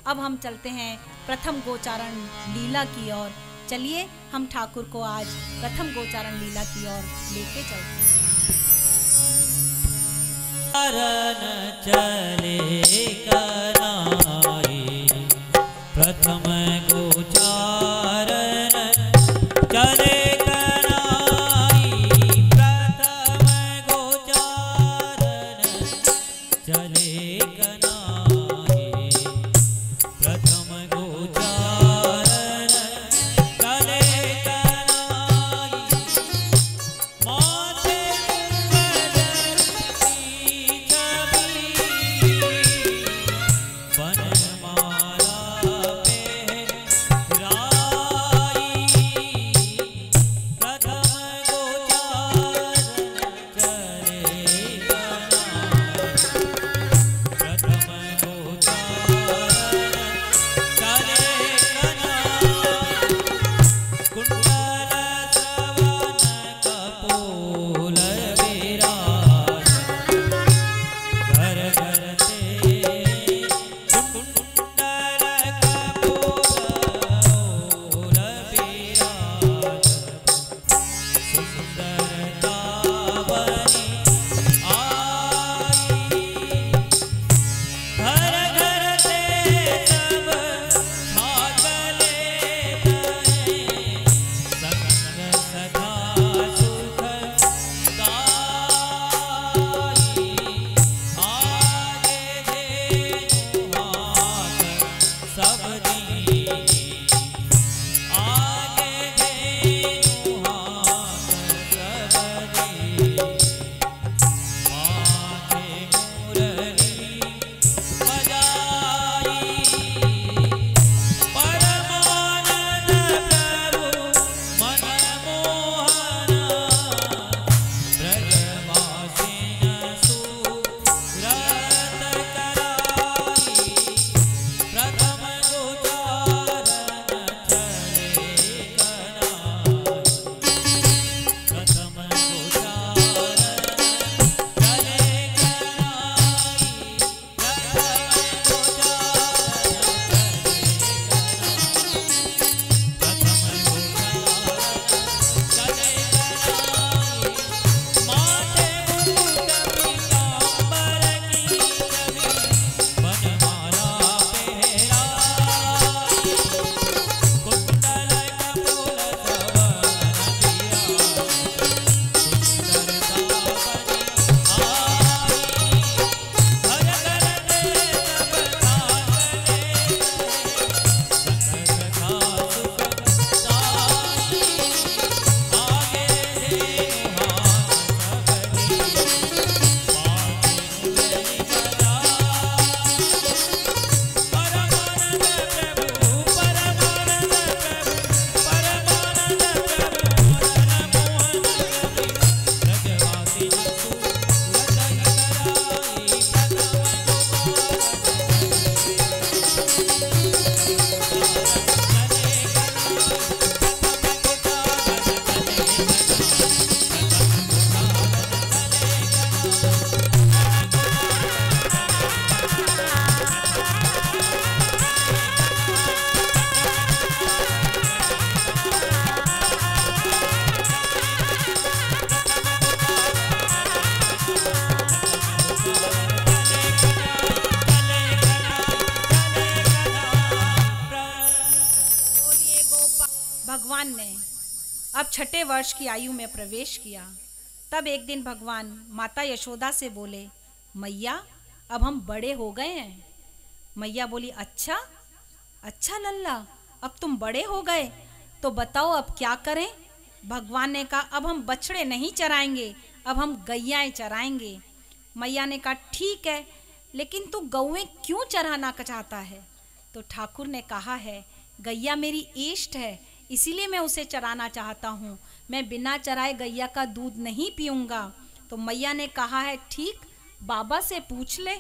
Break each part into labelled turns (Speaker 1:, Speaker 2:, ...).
Speaker 1: अब हम चलते हैं प्रथम गोचारण लीला की ओर। चलिए हम ठाकुर को आज प्रथम गोचारण लीला की ओर लेके चलते हैं।
Speaker 2: चले कराई प्रथम गोचारण चले कराई प्रथम गोचारण चले कराई प्रथम गोचारण चले कराई माते
Speaker 1: भगवान ने अब छठे वर्ष की आयु में प्रवेश किया। तब एक दिन भगवान माता यशोदा से बोले, मैया अब हम बड़े हो गए हैं। मैया बोली, अच्छा अच्छा लल्ला, अब तुम बड़े हो गए तो बताओ अब क्या करें। भगवान ने कहा, अब हम बछड़े नहीं चराएंगे, अब हम गैयाएं चराएंगे। मैया ने कहा, ठीक है, लेकिन तू गौएं क्यों चराना चाहता है। तो ठाकुर ने कहा है, गैया मेरी इष्ट है, इसीलिए मैं उसे चराना चाहता हूँ। मैं बिना चराए गैया का दूध नहीं पीऊँगा। तो मैया ने कहा है, ठीक, बाबा से पूछ ले।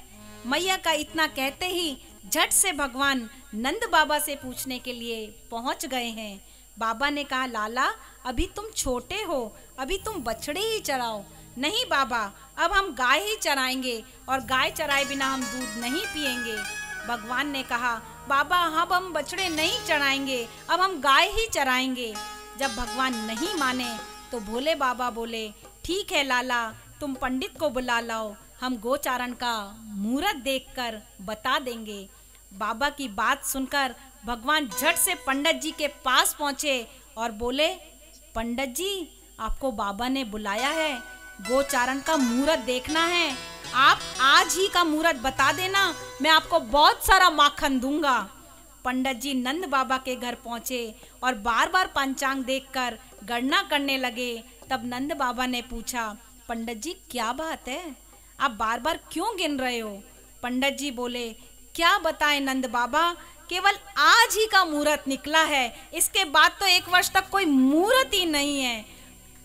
Speaker 1: मैया का इतना कहते ही झट से भगवान नंद बाबा से पूछने के लिए पहुँच गए हैं। बाबा ने कहा, लाला अभी तुम छोटे हो, अभी तुम बछड़े ही चराओ। नहीं बाबा, अब हम गाय ही चराएंगे और गाय चराए बिना हम दूध नहीं पिएंगे। भगवान ने कहा, बाबा अब हम बछड़े नहीं चराएंगे, अब हम गाय ही चराएंगे। जब भगवान नहीं माने तो भोले बाबा बोले, ठीक है लाला, तुम पंडित को बुला लाओ, हम गोचारण का मुहूर्त देखकर बता देंगे। बाबा की बात सुनकर भगवान झट से पंडित जी के पास पहुँचे और बोले, पंडित जी, आपको बाबा ने बुलाया है, गोचारण का मुहूर्त देखना है, आप आज ही का मुहूर्त बता देना, मैं आपको बहुत सारा माखन दूंगा। पंडित जी नंद बाबा के घर पहुँचे और बार बार पंचांग देखकर गणना करने लगे। तब नंद बाबा ने पूछा, पंडित जी क्या बात है, आप बार बार क्यों गिन रहे हो? पंडित जी बोले, क्या बताएं नंद बाबा, केवल आज ही का मुहूर्त निकला है, इसके बाद तो 1 वर्ष तक कोई मुहूर्त ही नहीं है।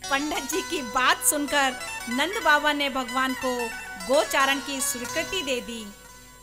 Speaker 1: पंडित जी की बात सुनकर नंद बाबा ने भगवान को गोचारण की स्वीकृति दे दी।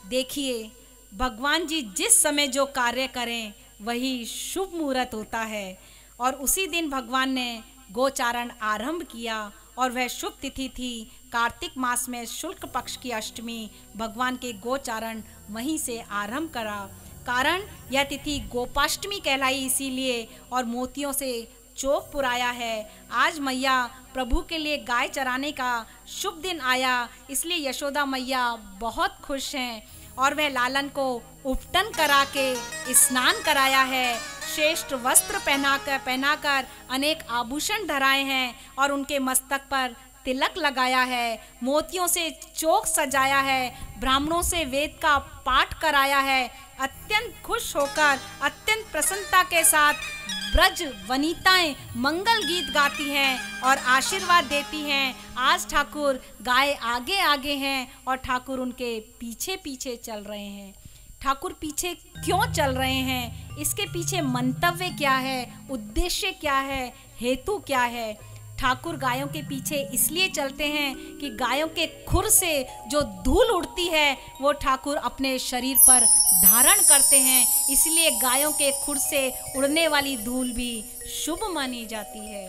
Speaker 1: देखिए, भगवान जी जिस समय जो कार्य करें वही शुभ मुहूर्त होता है। और उसी दिन भगवान ने गोचारण आरंभ किया और वह शुभ तिथि थी कार्तिक मास में शुक्ल पक्ष की अष्टमी। भगवान के गोचारण वहीं से आरंभ करा। कारण यह तिथि गोपाष्टमी कहलाई इसीलिए, और मोतियों से चौक पुराया है। आज मैया प्रभु के लिए गाय चराने का शुभ दिन आया, इसलिए यशोदा मैया बहुत खुश हैं और वह लालन को उपटन करा के स्नान कराया है, श्रेष्ठ वस्त्र पहनाकर अनेक आभूषण धराए हैं और उनके मस्तक पर तिलक लगाया है, मोतियों से चौक सजाया है, ब्राह्मणों से वेद का पाठ कराया है। अत्यंत खुश होकर अत्यंत प्रसन्नता के साथ ब्रज वनिताएं मंगल गीत गाती हैं और आशीर्वाद देती हैं। आज ठाकुर गाय आगे आगे हैं और ठाकुर उनके पीछे पीछे चल रहे हैं। ठाकुर पीछे क्यों चल रहे हैं, इसके पीछे मंतव्य क्या है, उद्देश्य क्या है, हेतु क्या है? ठाकुर गायों के पीछे इसलिए चलते हैं कि गायों के खुर से जो धूल उड़ती है वो ठाकुर अपने शरीर पर धारण करते हैं, इसलिए गायों के खुर से उड़ने वाली धूल भी शुभ मानी जाती है।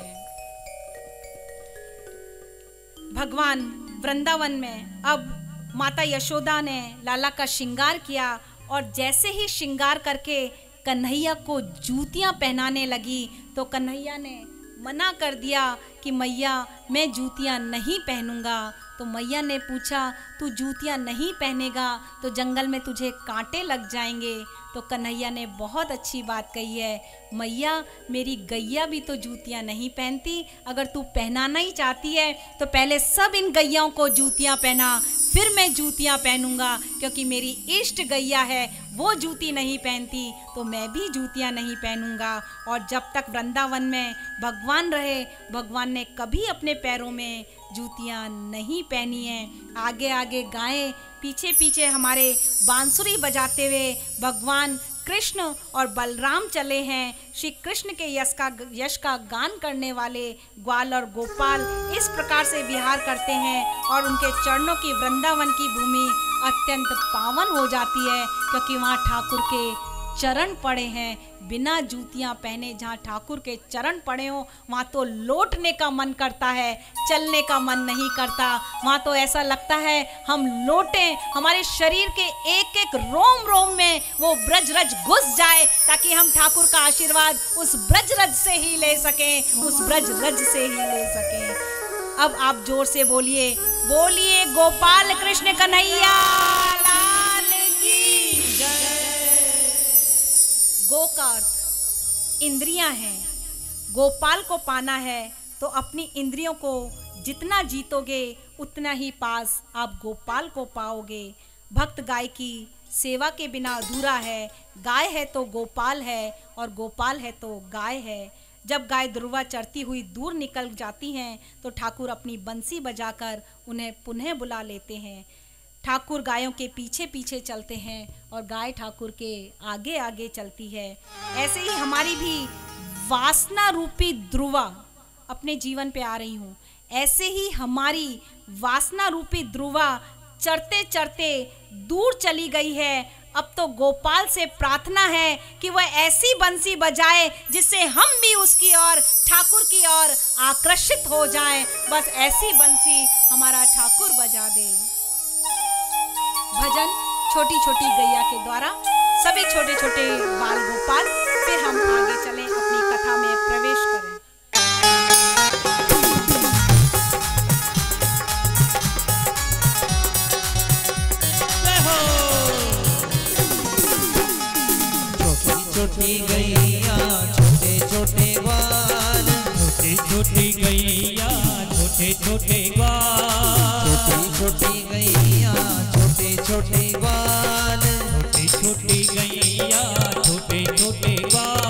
Speaker 1: भगवान वृंदावन में अब माता यशोदा ने लाला का श्रृंगार किया और जैसे ही श्रृंगार करके कन्हैया को जूतियां पहनाने लगी तो कन्हैया ने मना कर दिया कि मैया मैं जूतियां नहीं पहनूंगा। तो मैया ने पूछा, तू जूतियां नहीं पहनेगा तो जंगल में तुझे कांटे लग जाएंगे। तो कन्हैया ने बहुत अच्छी बात कही है, मैया मेरी गैया भी तो जूतियां नहीं पहनती, अगर तू पहनाना ही चाहती है तो पहले सब इन गैयाओं को जूतियां पहना, फिर मैं जूतियां पहनूंगा, क्योंकि मेरी इष्ट गैया है वो जूती नहीं पहनती तो मैं भी जूतियां नहीं पहनूंगा। और जब तक वृंदावन में भगवान रहे, भगवान ने कभी अपने पैरों में जूतियां नहीं पहनी हैं। आगे आगे गायें, पीछे पीछे हमारे बांसुरी बजाते हुए भगवान कृष्ण और बलराम चले हैं। श्री कृष्ण के यश का गान करने वाले ग्वाल और गोपाल इस प्रकार से विहार करते हैं और उनके चरणों की वृंदावन की भूमि अत्यंत पावन हो जाती है, क्योंकि वहाँ ठाकुर के चरण पड़े हैं। बिना जूतियां पहने जहाँ ठाकुर के चरण पड़े हो वहाँ तो लौटने का मन करता है, चलने का मन नहीं करता। वहाँ तो ऐसा लगता है हम लौटें, हमारे शरीर के एक एक रोम रोम में वो ब्रजरज घुस जाए ताकि हम ठाकुर का आशीर्वाद उस ब्रजरज से ही ले सकें, उस ब्रजरज से ही ले सकें। अब आप जोर से बोलिए, बोलिए गोपाल कृष्ण कन्हैया लाल की जय। गो का अर्थ इंद्रियां हैं। गोपाल को पाना है तो अपनी इंद्रियों को जितना जीतोगे उतना ही पास आप गोपाल को पाओगे। भक्त गाय की सेवा के बिना अधूरा है। गाय है तो गोपाल है और गोपाल है तो गाय है। जब गाय दुर्वा चरती हुई दूर निकल जाती हैं तो ठाकुर अपनी बंसी बजाकर उन्हें पुनः बुला लेते हैं। ठाकुर गायों के पीछे पीछे चलते हैं और गाय ठाकुर के आगे आगे चलती है। ऐसे ही हमारी भी वासना रूपी ध्रुवा अपने जीवन पे आ रही हूँ। ऐसे ही हमारी वासना रूपी ध्रुवा चढ़ते चढ़ते दूर चली गई है। अब तो गोपाल से प्रार्थना है कि वह ऐसी बंसी बजाए जिससे हम भी उसकी ओर, ठाकुर की ओर आकर्षित हो जाएं। बस ऐसी बंसी हमारा ठाकुर बजा दे। भजन छोटी छोटी गैया के द्वारा सभी छोटे छोटे बाल गोपाल। फिर हम आगे चलें, अपनी कथा में प्रवेश करें।
Speaker 3: छोटी गैया छोटे छोटे बाल,
Speaker 2: छोटी छोटी गैया छोटे छोटे बाल,
Speaker 3: छोटी छोटी गैया छोटे छोटे बाल,
Speaker 2: छोटी छोटी गैया छोटे छोटे बाल।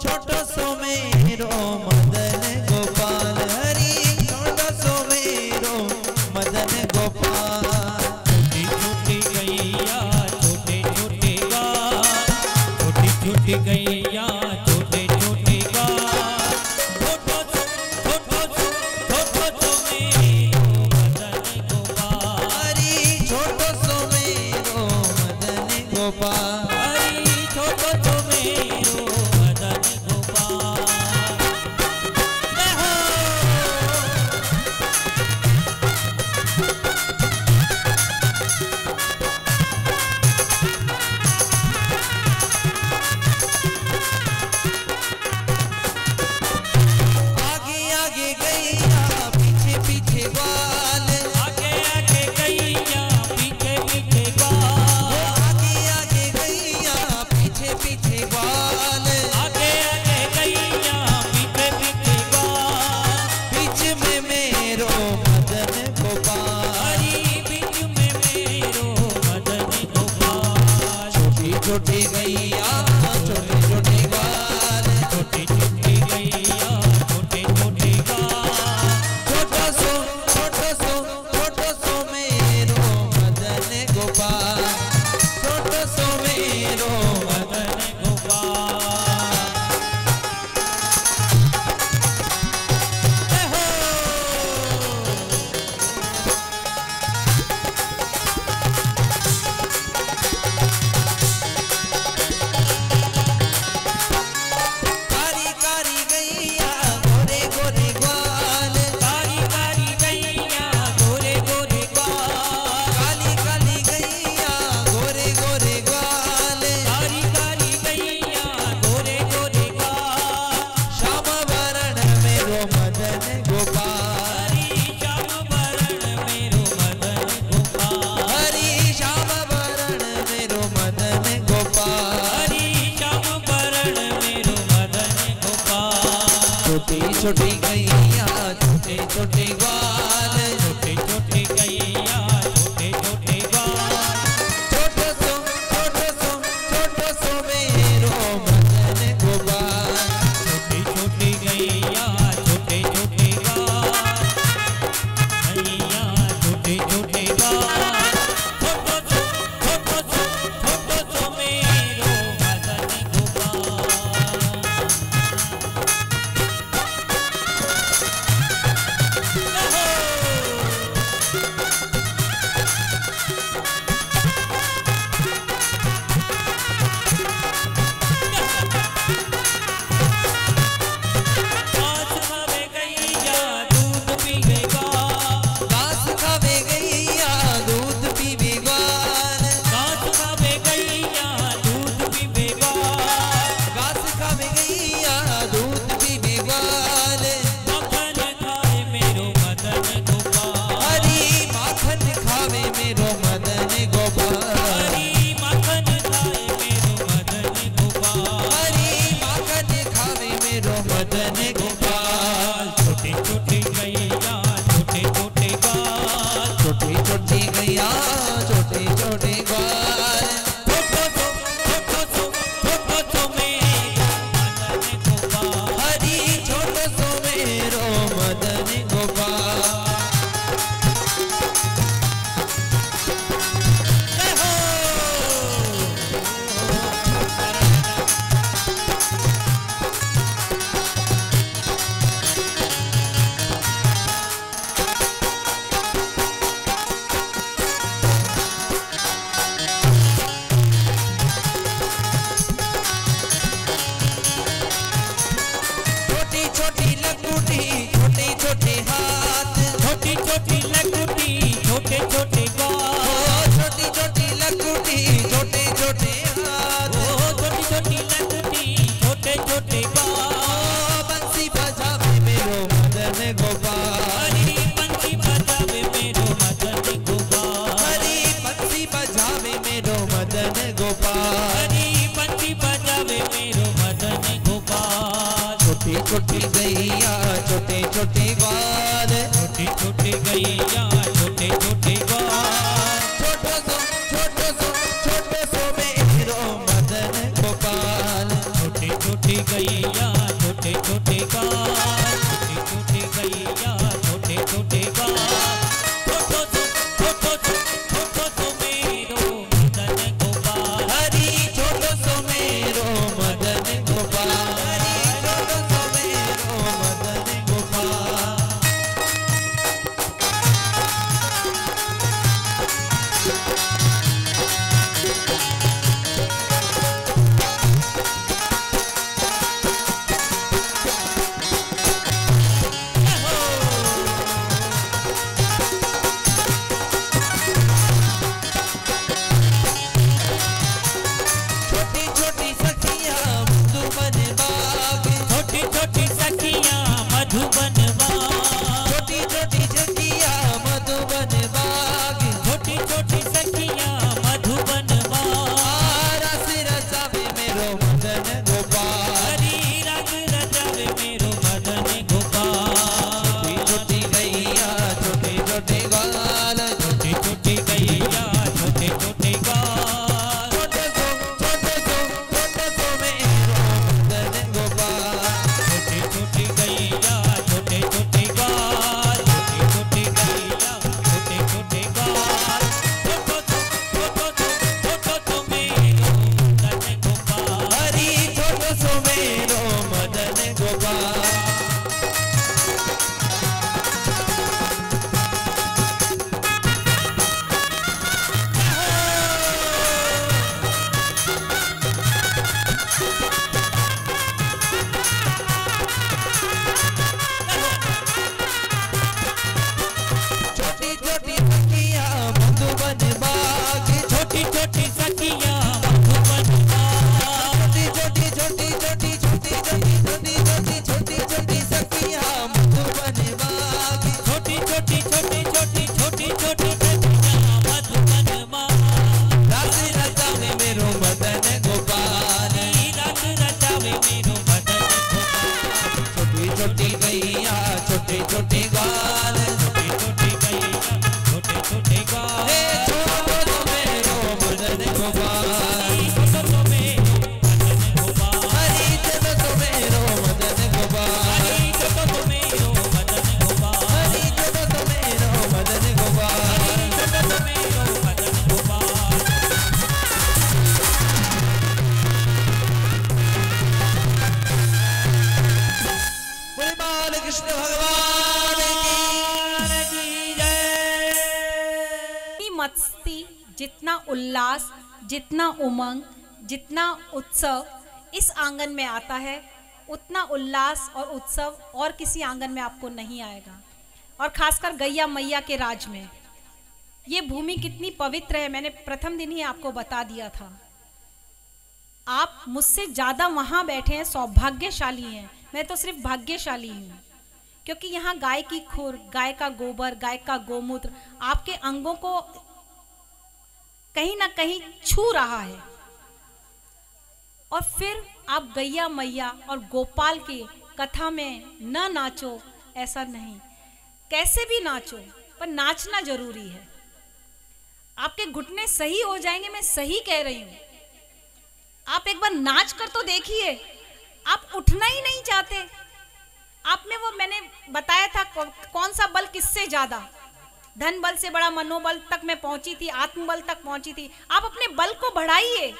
Speaker 3: छोटो सो मेरो मदन गोपाल, हरी छोटो सो मेरो मदन गोपाल।
Speaker 2: छोटी छोटी गैया छोटे छोटे बाल, छोटी छोटी गैया छोटे छोटे बाल। छोटो मेरो मदन गोपाल,
Speaker 3: हरी छोटो सो मेरो मदन गोपाल।
Speaker 2: हरी छोटो मेरो मदन गोपाल।
Speaker 3: आगे आगे गैया पीछे पीछे बाल,
Speaker 2: आगे आगे गैया पीछे पीछे बाल,
Speaker 3: आगे आगे गैया पीछे पीछे बाल।
Speaker 2: आगे आगे गैया पीछे पीछे बाल।
Speaker 3: बीच में मेरो मदन गोपाल,
Speaker 2: हरी बीच में मेरो मदन गोपाल।
Speaker 3: छोटी छोटी गैया छोटे छोटे बाल,
Speaker 2: छोटी छोटी गैया छोटे छोटे बाल।
Speaker 3: छोटो सो मेरो मदन गोपाल, छोटो सो मेरो
Speaker 2: मदन गोपाल।
Speaker 3: कारी कारी गैया गोरे गोरे ग्वाल,
Speaker 2: कारी कारी गैया गोरे गोरे बाल,
Speaker 3: काली काली गैया गोरे गोरे ग्वाल।
Speaker 2: कारी कारी गैया गोरे गोरे बाल।
Speaker 3: श्याम वरण मेरो मदन गोपाल,
Speaker 2: हरी श्याम वरण मेरो मदन गोपाल।
Speaker 3: हरी श्याम वरण मेरो मदन गोपाल।
Speaker 2: हरी श्याम वरण मेरो मदन गोपाल।
Speaker 3: छोटी छोटी गैया छोटे छोटे ग्वाल,
Speaker 2: छोटे छोटे गैया छोटे छोटे बाल।
Speaker 3: छोटो सो मेरो मदन गोपाल।
Speaker 2: छोटी छोटी गैया छोटे छोटे बाल, गैया छोटे छोटे बाल। छोटो सो मेरो मदन गोपाल।
Speaker 3: गोपाल।
Speaker 2: हरी बंसी बजावे मेरो मदन गोपाल।
Speaker 3: छोटी छोटी गैया छोटे छोटे ग्वाल।
Speaker 2: छोटी छोटी गैया छोटे छोटे ग्वाल।
Speaker 3: छोटो सो मेरो मदन गोपाल।
Speaker 2: छोटी छोटी गैया छोटे छोटे ग्वाल। छोटी छोटी गैया छोटे छोटे ग्वाल। छोटो सो मेरो मदन गोपाल।
Speaker 3: हरी छोटो सो मेरो मदन गोपाल। हरी छोटो सो मेरो मदन गोपाल। छोटी छोटी सखियां मधुबन बाग।
Speaker 2: छोटी छोटी सखियां मधुबन बाग।
Speaker 3: छोटी छोटी सखियां मधुबन बाग।
Speaker 2: छोटी छोटी सखियां मधुबन बाग।
Speaker 3: रस रचावे मेरो मदन गोपाल।
Speaker 2: हरी रंग रचावे मेरो मदन गोपाल।
Speaker 3: छोटी गैया छोटे छोटे ग्वाल।
Speaker 2: छोटी छोटी गैया छोटे छोटे ग्वाल।
Speaker 3: छोटो सो मेरो मदन गोपाल।
Speaker 2: छोटी छोटी गैया छोटे छोटे ग्वाल। छोटी छोटी गैया छोटे छोटे ग्वाल। छोटो मेरो मदन गोपाल।
Speaker 3: हरी छोटो सो मेरो मदन गोपाल। छोटी छोटी सखियां मधुबन बाग।
Speaker 2: छोटी छोटी सखियां मधुबन बाग।
Speaker 3: छोटी छोटी छोटी छोटी छोटी छोटी छोटी छोटी छोटी सखियां मधुबन बाग।
Speaker 2: छोटी छोटी छोटी छोटी छोटी छोटी सखियां मधुबन बाग।
Speaker 3: रस रचावे मेरो मदन गोपाल।
Speaker 2: रंग रचावे मेरो मदन गोपाल।
Speaker 3: छोटी छोटी गैया छोटे छोटे ग्वाल।
Speaker 2: छोटी छोटी गैया छोटे छोटे ग्वाल।
Speaker 3: हे छोटो सो मेरो मदन गोपाल।
Speaker 2: छोटो सो मेरो मदन गोपाल।
Speaker 3: हरी छोटो सो मेरो मदन गोपाल।
Speaker 2: छोटो सो मेरो मदन गोपाल।
Speaker 3: हरी छोटो सो मेरो मदन गोपाल।
Speaker 2: छोटो सो मेरो मदन गोपाल।
Speaker 3: बोले बाल कृष्ण भगवान की।
Speaker 1: जितनी मस्ती, जितना उल्लास, जितना उमंग, जितना उत्सव इस आंगन में आता है, उतना उल्लास और उत्सव और किसी आंगन में आपको नहीं आएगा। और खासकर गैया मैया के राज में ये भूमि कितनी पवित्र है, मैंने प्रथम दिन ही आपको बता दिया था। आप मुझसे ज़्यादा वहाँ बैठे हैं, सौभाग्यशाली हैं। मैं तो सिर्फ भाग्यशाली हूँ, क्योंकि यहाँ गाय की खुर, गाय का गोबर, गाय का गोमूत्र आपके अंगों को कहीं ना कहीं छू रहा है। और फिर आप गैया मैया और गोपाल की कथा में न नाचो, ऐसा नहीं, कैसे भी नाचो, पर नाचना जरूरी है। आपके घुटने सही हो जाएंगे, मैं सही कह रही हूं। आप एक बार नाच कर तो देखिए, आप उठना ही नहीं चाहते। आप में वो मैंने बताया था कौन सा बल किससे ज्यादा, धन बल से बड़ा मनोबल तक मैं पहुंची थी, आत्मबल तक पहुंची थी। आप अपने बल को बढ़ाइए।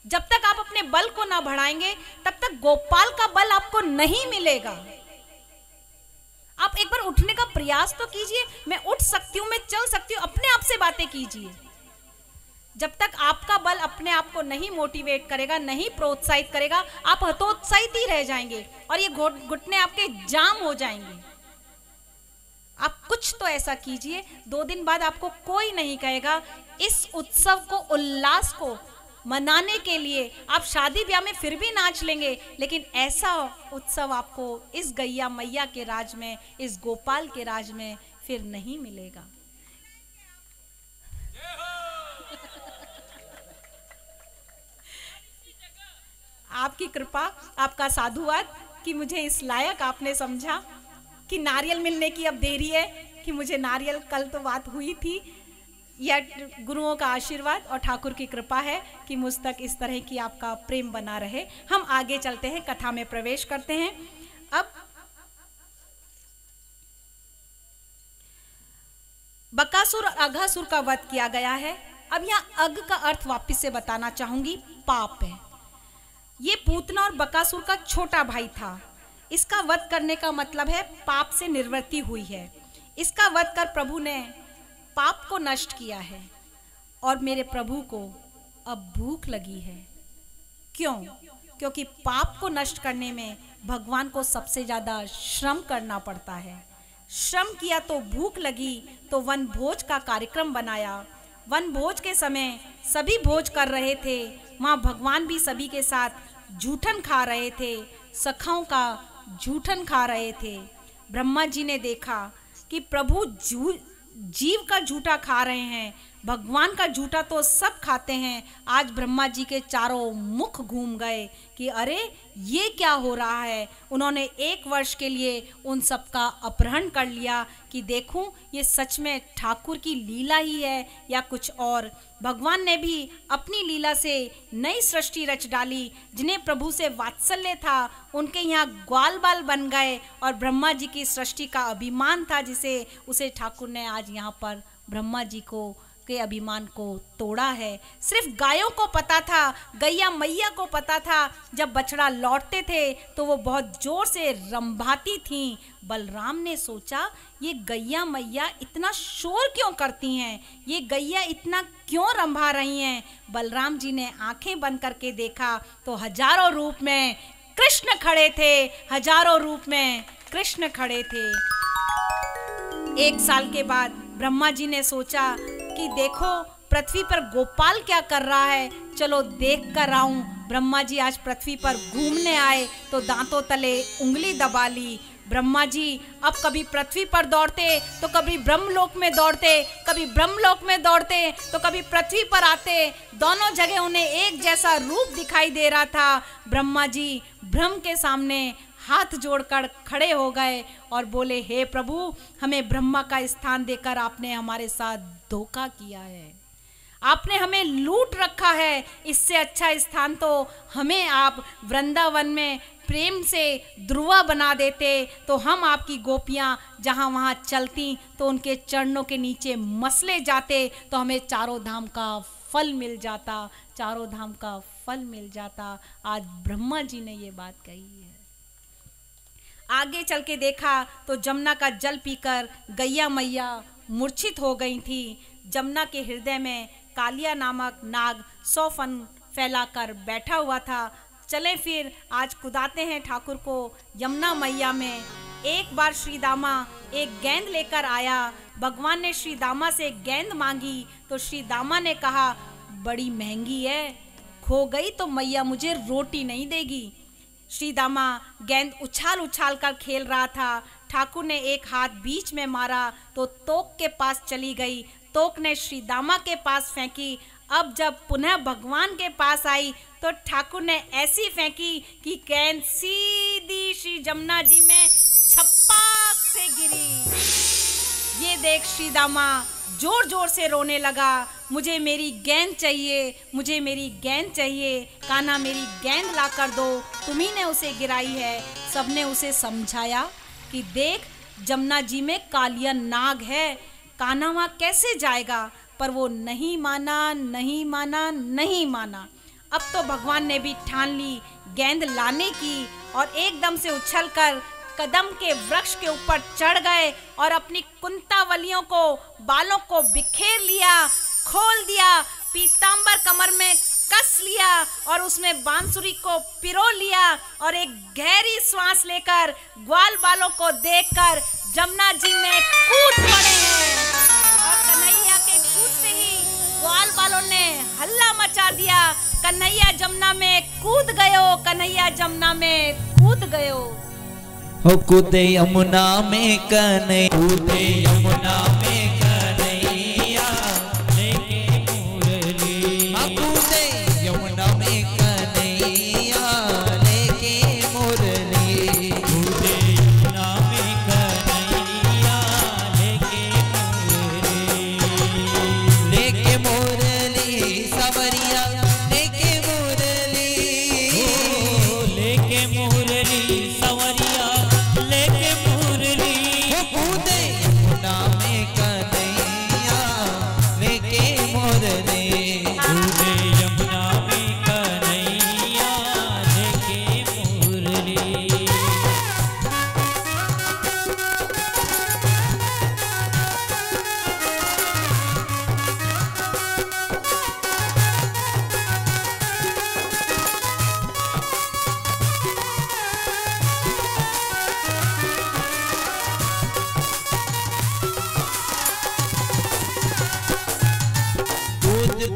Speaker 1: जब तक आप अपने बल को ना बढ़ाएंगे तब तक गोपाल का बल आपको नहीं मिलेगा। आप एक बार उठने का प्रयास तो कीजिए। मैं उठ सकती हूं, मैं चल सकती हूं, अपने आप से बातें कीजिए। जब तक आपका बल अपने आप को नहीं मोटिवेट करेगा, नहीं प्रोत्साहित करेगा, आप हतोत्साहित ही रह जाएंगे और ये घुटने आपके जाम हो जाएंगे। आप कुछ तो ऐसा कीजिए, 2 दिन बाद आपको कोई नहीं कहेगा। इस उत्सव को, उल्लास को मनाने के लिए आप शादी ब्याह में फिर भी नाच लेंगे, लेकिन ऐसा उत्सव आपको इस गैया मैया के राज में, इस गोपाल के राज में फिर नहीं मिलेगा। आपकी कृपा, आपका साधुवाद कि मुझे इस लायक आपने समझा कि नारियल मिलने की अब देरी है, कि मुझे नारियल, कल तो बात हुई थी। यह गुरुओं का आशीर्वाद और ठाकुर की कृपा है कि मुझ तक इस तरह की आपका प्रेम बना रहे। हम आगे चलते हैं, कथा में प्रवेश करते हैं। अब बकासुर और अघासुर का वध किया गया है। अब यहाँ अग का अर्थ वापिस से बताना चाहूंगी, पाप है। ये पूतना और बकासुर का छोटा भाई था। इसका वध करने का मतलब है पाप से निवृत्ति हुई है। इसका वध कर प्रभु ने पाप को नष्ट किया है और मेरे प्रभु को अब भूख लगी है। क्यों? क्योंकि पाप को नष्ट करने में भगवान को सबसे ज्यादा श्रम करना पड़ता है। श्रम किया तो भूख लगी, तो वन भोज का कार्यक्रम बनाया। वन भोज के समय सभी भोज कर रहे थे, वहाँ भगवान भी सभी के साथ जूठन खा रहे थे, सखाओं का जूठन खा रहे थे। ब्रह्मा जी ने देखा कि प्रभु जीव का जूठा खा रहे हैं, भगवान का जूठा तो सब खाते हैं। आज ब्रह्मा जी के चारों मुख घूम गए कि अरे ये क्या हो रहा है। उन्होंने 1 वर्ष के लिए उन सब का अपहरण कर लिया कि देखूं ये सच में ठाकुर की लीला ही है या कुछ और। भगवान ने भी अपनी लीला से नई सृष्टि रच डाली। जिन्हें प्रभु से वात्सल्य था उनके यहाँ ग्वाल बाल बन गए और ब्रह्मा जी की सृष्टि का अभिमान था जिसे उसे ठाकुर ने आज यहाँ पर ब्रह्मा जी को के अभिमान को तोड़ा है। सिर्फ गायों को पता था, गैया मैया को पता था। जब बछड़ा लौटते थे तो वो बहुत जोर से रंभाती थीं। बलराम ने सोचा ये गैया मैया इतना शोर क्यों करती हैं, ये गैया इतना क्यों रंभा रही हैं। बलराम जी ने आंखें बंद करके देखा तो हजारों रूप में कृष्ण खड़े थे, हजारों रूप में कृष्ण खड़े थे। 1 साल के बाद ब्रह्मा जी ने सोचा कि देखो पृथ्वी पर गोपाल क्या कर रहा है, चलो देख कर आऊं। ब्रह्मा जी आज पृथ्वी पर घूमने आए तो दांतों तले उंगली दबा ली। ब्रह्मा जी अब कभी पृथ्वी पर दौड़ते तो कभी ब्रह्मलोक में दौड़ते, कभी ब्रह्मलोक में दौड़ते तो कभी पृथ्वी पर आते। दोनों जगह उन्हें एक जैसा रूप दिखाई दे रहा था। ब्रह्मा जी ब्रह्म के सामने हाथ जोड़कर खड़े हो गए और बोले, हे प्रभु, हमें ब्रह्मा का स्थान देकर आपने हमारे साथ धोखा किया है, आपने हमें लूट रखा है। इससे अच्छा स्थान तो हमें आप वृंदावन में प्रेम से ध्रुवा बना देते तो हम आपकी गोपियां जहां वहां चलती तो उनके चरणों के नीचे मसले जाते तो हमें चारों धाम का फल मिल जाता, चारों धाम का फल मिल जाता। आज ब्रह्मा जी ने ये बात कही है। आगे चल के देखा तो जमुना का जल पीकर गैया मैया मूर्छित हो गई थी। जमुना के हृदय में कालिया नामक नाग 100 फन फैलाकर बैठा हुआ था। चले फिर आज कुदाते हैं ठाकुर को यमुना मैया में। एक बार श्री दामा एक गेंद लेकर आया। भगवान ने श्री दामा से गेंद मांगी तो श्री दामा ने कहा, बड़ी महंगी है, खो गई तो मैया मुझे रोटी नहीं देगी। श्री दामा गेंद उछाल उछाल कर खेल रहा था। ठाकुर ने एक हाथ बीच में मारा तो तोक के पास चली गई। तोक ने श्री दामा के पास फेंकी। अब जब पुनः भगवान के पास आई तो ठाकुर ने ऐसी फेंकी कि गेंद सीधी श्री जमुना जी में छप्पाक से गिरी। ये देख श्री दामा जोर जोर से रोने लगा, मुझे मेरी गेंद चाहिए, मुझे मेरी गेंद चाहिए। कान्हा मेरी गेंद ला कर दो, तुम्ही ने उसे गिराई है। सबने उसे समझाया कि देख जमुना जी में कालिया नाग है, कान्हा वहाँ कैसे जाएगा, पर वो नहीं माना, नहीं माना, नहीं माना। अब तो भगवान ने भी ठान ली गेंद लाने की और एकदम से उछलकर कदम के वृक्ष के ऊपर चढ़ गए और अपनी कुंतावलियों को, बालों को बिखेर लिया, खोल दिया, पीतांबर कमर में कस लिया और उसमें बांसुरी को पिरो लिया और एक गहरी श्वास लेकर ग्वाल बालों को देखकर जमुना जी में कूद पड़े हैं। और कन्हैया के कूदते ही ग्वाल बालों ने हल्ला मचा दिया, कन्हैया जमुना में कूद गयो, कन्हैया जमुना में कूद गयो।
Speaker 3: हो कूदे यमुना में कन्हैया, कूदे यमुना में कन्हैया लेके मुरली, कूदे यमुना में कन्हैया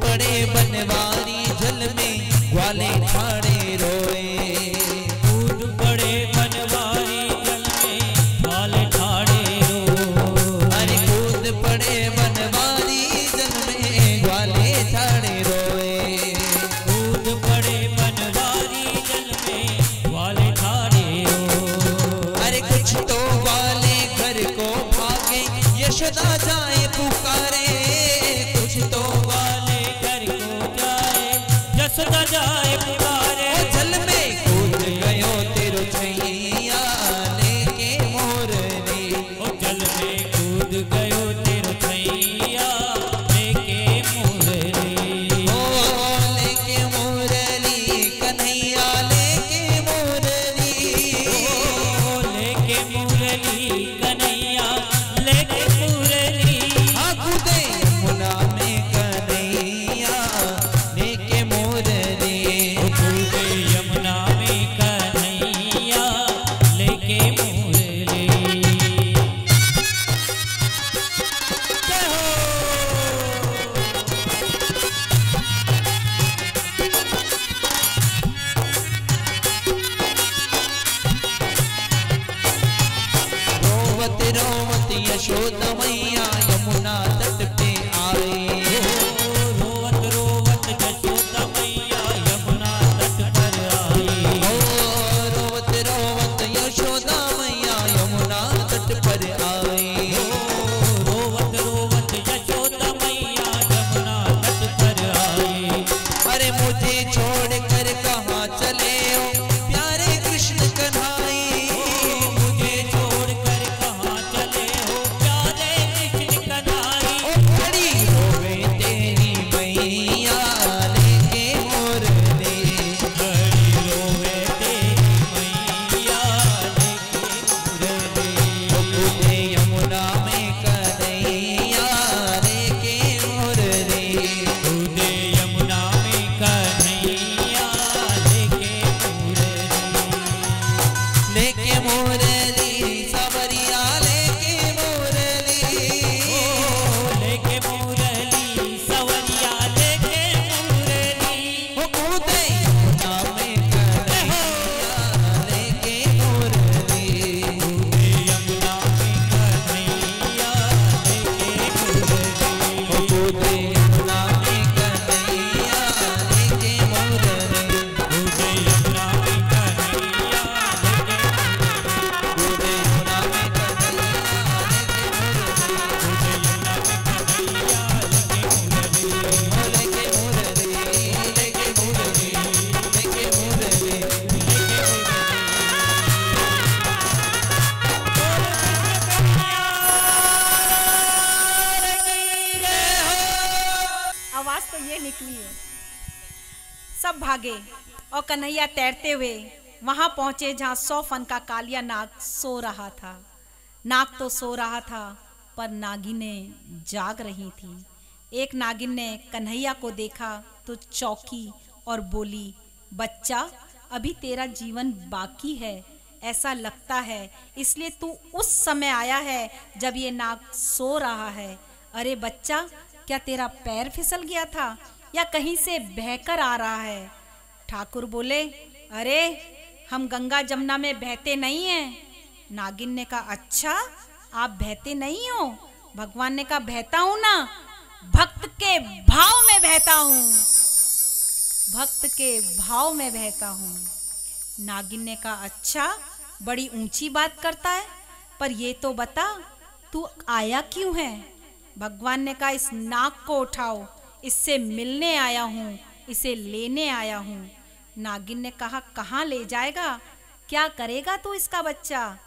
Speaker 3: पड़े बनवारी जल में ग्वाले ठाणे रोए।
Speaker 2: कूद पड़े बनवारी जल में ग्वाले ठाणे रोए।
Speaker 3: अरे कूद पड़े बनवारी जल में ग्वाले ठाणे रोए।
Speaker 2: कूद पड़े बनवारी जल में ग्वाले ठाणे रोए।
Speaker 3: अरे कुछ तो ग्वाले घर को भागे यशोदा जाए पुकारे। कुछ तो
Speaker 2: ग्वाले घर को जाए यशोदा जाए पुकारे।
Speaker 3: जल में कूद गयो तेरो छैया लेके मोरनी।
Speaker 2: ओ जल में कूद गयो तेरो छैया लेके मुरली।
Speaker 3: ओ लेके मोरनी कन्हैया लेके मोरनी।
Speaker 2: ओ लेके मुरली कन्हैया लेके मुरली।
Speaker 3: हाँ कूदे यमुना में कन्हैया लेके मोरनी।
Speaker 2: ओ कूदे यमुना में कन्हैया लेके मुरली। जय हो।
Speaker 3: रोवत रोवत यशोदा मैया यमुना तट पे आए।
Speaker 2: रोवत रोवत यशोदा मैया यमुना तट पर आई।
Speaker 3: रोवत रोवत यशोदा मैया यमुना तट पर आए।
Speaker 2: रोवत रोवत यशोदा मैया यमुना तट पर आई।
Speaker 3: अरे मुझे छोड़ कर कहाँ चले हो प्यारे कृष्ण कन्हाई।
Speaker 2: मुझे छोड़कर कहाँ चले हो प्यारे कृष्ण कन्हाई।
Speaker 3: ओ खड़ी रोवे तेरी मैया लेके मोरनी।
Speaker 2: खड़ी रोवे तेरी मैया लेके मुरली।
Speaker 3: ओ कूदे यमुना में कन्हैया लेके मोरनी।
Speaker 2: कूदे यमुना में कन्हैया लेके मुरली।
Speaker 3: लेके मोरनी सवरिया लेके मोरनी।
Speaker 2: लेके मुरली सवरिया लेके मुरली।
Speaker 3: ओ कूदे यमुना में कन्हैया लेके मोरनी।
Speaker 2: कूदे यमुना में कन्हैया लेके मुरली।
Speaker 3: ओ कूदे यमुना में कन्हैया लेके मोरनी।
Speaker 2: कूदे यमुना में कन्हैया लेके
Speaker 3: कूदे यमुना में कन्हैया लेके मोरनी।
Speaker 2: लेके मुरली।
Speaker 3: लेके मोरनी लेके मोरनी लेके मोरनी।
Speaker 1: आवाज तो ये निकली है। सब भागे और कन्हैया तैरते हुए वहां पहुंचे जहां 100 फन का कालिया नाग सो रहा था। नाग तो सो रहा था पर नागिनें जाग रही थी। एक नागिन ने कन्हैया को देखा तो चौंकी और बोली, बच्चा अभी तेरा जीवन बाकी है ऐसा लगता है, इसलिए तू उस समय आया है जब ये नाग सो रहा है। अरे बच्चा, क्या तेरा पैर फिसल गया था या कहीं से बहकर आ रहा है? ठाकुर बोले, अरे हम गंगा जमुना में बहते नहीं हैं। नागिन ने कहा, अच्छा आप बहते नहीं हो? भगवान ने कहा, बहता हूं ना, भक्त के भाव में बहता हूं, भक्त के भाव में बहता हूं। नागिन ने कहा, अच्छा बड़ी ऊंची बात करता है, पर ये तो बता तू आया क्यों है? भगवान ने कहा, इस नाग को उठाओ, इससे मिलने आया हूं, इसे लेने आया हूं। नागिन ने कहा, कहाँ ले जाएगा, क्या करेगा तू इसका बच्चा?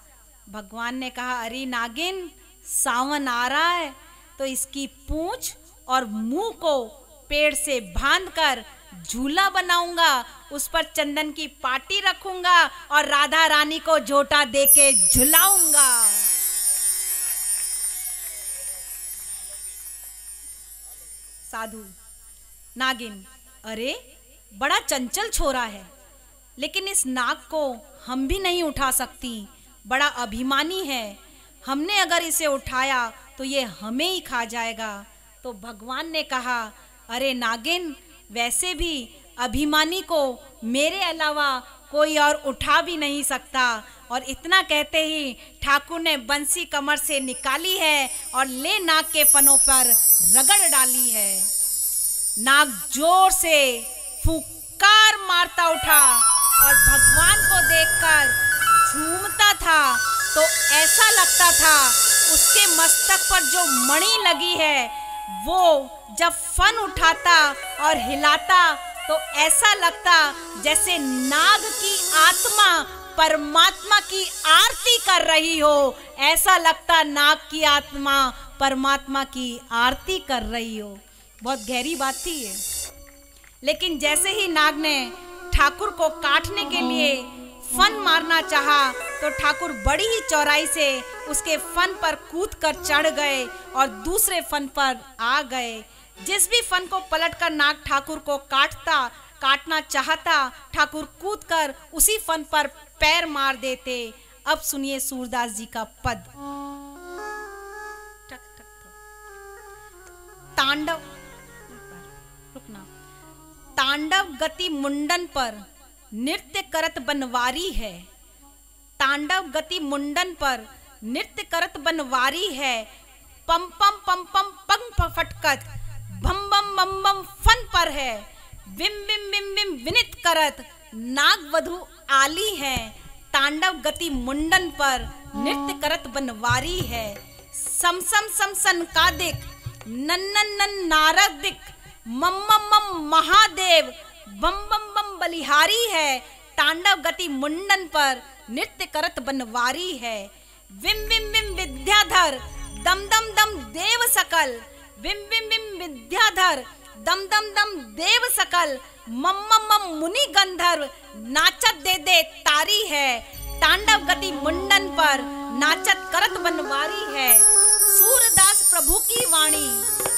Speaker 1: भगवान ने कहा, अरे नागिन, सावन आ रहा है तो इसकी पूंछ और मुंह को पेड़ से बांधकर झूला बनाऊंगा, उस पर चंदन की पाटी रखूंगा और राधा रानी को झोटा देके झुलाऊंगा। साधु नागिन, अरे बड़ा चंचल छोरा है, लेकिन इस नाग को हम भी नहीं उठा सकती, बड़ा अभिमानी है, हमने अगर इसे उठाया तो ये हमें ही खा जाएगा। तो भगवान ने कहा, अरे नागिन, वैसे भी अभिमानी को मेरे अलावा कोई और उठा भी नहीं सकता। और इतना कहते ही ठाकुर ने बंसी कमर से निकाली है और ले नाग के फनों पर रगड़ डाली है। नाग जोर से फुकार मारता उठा और भगवान को देखकर झूमता था तो ऐसा लगता था उसके मस्तक पर जो मणि लगी है वो जब फन उठाता और हिलाता तो ऐसा लगता जैसे नाग की आत्मा परमात्मा की आरती कर रही हो। ऐसा लगता नाग की आत्मा परमात्मा की आरती कर रही हो। बहुत गहरी बात थी ये। लेकिन जैसे ही नाग ने ठाकुर को काटने के लिए फन मारना चाहा तो ठाकुर बड़ी ही चौड़ाई से उसके फन पर कूदकर चढ़ गए और दूसरे फन पर आ गए। जिस भी फन को पलटकर नाग ठाकुर को काटना चाहता, ठाकुर कूदकर उसी फन पर पैर मार देते। अब सुनिए सूरदास जी का पद। तांडव, रुकना। तांडव गति मुंडन पर नृत्य करत बनवारी है। तांडव गति मुंडन पर नृत्य करत बनवारी है। पम पम पम पम पंग फटकत भम बम बम बम फन पर है। विम विम विम विम विनित करत नाग वधु आली है। तांडव गति मुंडन पर नृत्य करत बनवारी है। सम सम सम सनकादिक नन्नन नन नारदिक मम मम मम महादेव बम बम बम बलिहारी है। तांडव गति मुंडन पर नृत्य करत बनवारी है। विम विम विम विद्याधर दम दम दम देव सकल। विम विम विम विद्याधर दम दम दम देव सकल। मम मम मम मुनि गंधर्व नाचत दे दे तारी है। तांडव गति मुंडन पर नाचत करत बनवारी है। सूरदास प्रभु की वाणी,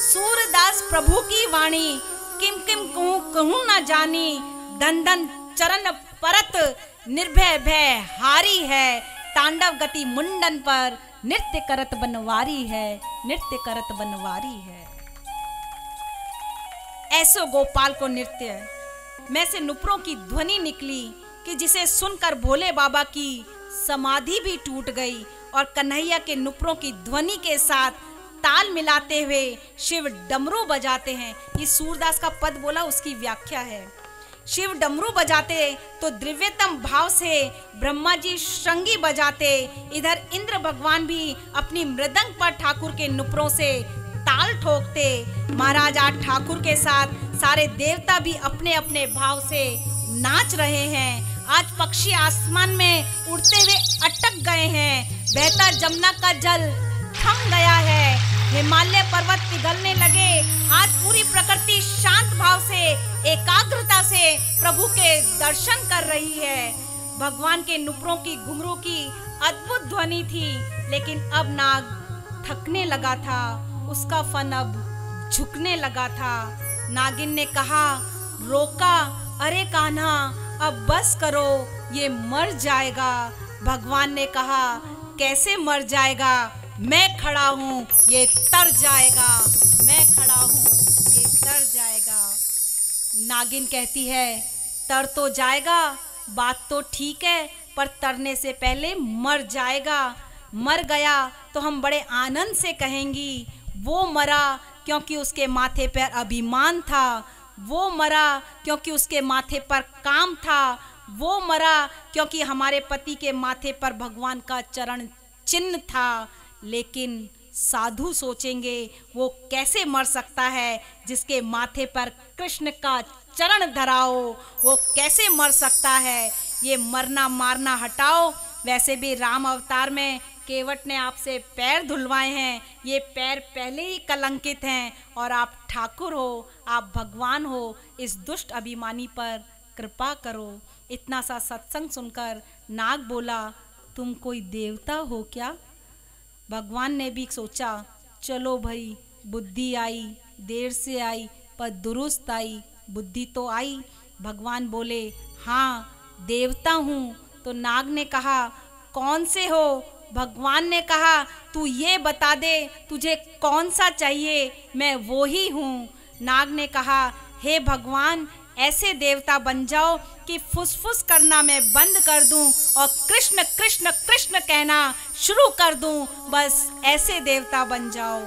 Speaker 1: सूरदास प्रभु की वाणी किम किम कहूँ कहूँ न जानी। धन धन चरण परत निर्भय भय हारी है। तांडव गति मुंडन पर नृत्य करत बनवारी है, नृत्य करत बनवारी है। ऐसो गोपाल को नृत्य में से नुपुरों की ध्वनि निकली कि जिसे सुनकर भोले बाबा की समाधि भी टूट गई और कन्हैया के नुपुरों की ध्वनि के साथ ताल मिलाते हुए शिव डमरू बजाते हैं। ये सूरदास का पद बोला, उसकी व्याख्या है। शिव डमरू बजाते तो दिव्यतम भाव से ब्रह्मा जी श्रृंगी बजाते। इधर इंद्र भगवान भी अपनी मृदंग पर ठाकुर के नुपुरों से ताल ठोकते। महाराज आज ठाकुर के साथ सारे देवता भी अपने अपने भाव से नाच रहे हैं। आज पक्षी आसमान में उड़ते हुए अटक गए हैं। बहता जमुना का जल थम गया है। हिमालय पर्वत पिघलने लगे। आज पूरी प्रकृति शांत भाव से एकाग्रता से प्रभु के दर्शन कर रही है। भगवान के नुपुरों की घुंघरू की अद्भुत ध्वनि थी। लेकिन अब नाग थकने लगा था, उसका फन अब झुकने लगा था। नागिन ने कहा, रोका, अरे कान्हा अब बस करो, ये मर जाएगा। भगवान ने कहा, कैसे मर जाएगा? मैं खड़ा हूँ, ये तर जाएगा। मैं खड़ा हूँ, ये तर जाएगा। नागिन कहती है, तर तो जाएगा, बात तो ठीक है, पर तरने से पहले मर जाएगा। मर गया तो हम बड़े आनंद से कहेंगी, वो मरा क्योंकि उसके माथे पर अभिमान था। वो मरा क्योंकि उसके माथे पर काम था। वो मरा क्योंकि हमारे पति के माथे पर भगवान का चरण चिन्ह था। लेकिन साधु सोचेंगे, वो कैसे मर सकता है जिसके माथे पर कृष्ण का चरण धराओ? वो कैसे मर सकता है? ये मरना मारना हटाओ। वैसे भी राम अवतार में केवट ने आपसे पैर धुलवाए हैं। ये पैर पहले ही कलंकित हैं और आप ठाकुर हो, आप भगवान हो। इस दुष्ट अभिमानी पर कृपा करो। इतना सा सत्संग सुनकर नाग बोला, तुम कोई देवता हो क्या? भगवान ने भी सोचा, चलो भाई, बुद्धि आई, देर से आई पर दुरुस्त आई, बुद्धि तो आई। भगवान बोले, हाँ देवता हूँ। तो नाग ने कहा, कौन से हो? भगवान ने कहा, तू ये बता दे तुझे कौन सा चाहिए, मैं वो ही हूँ। नाग ने कहा, हे भगवान, ऐसे देवता बन जाओ कि फुसफुस करना मैं बंद कर दूं और कृष्ण कृष्ण कृष्ण कहना शुरू कर दूं, बस ऐसे देवता बन जाओ।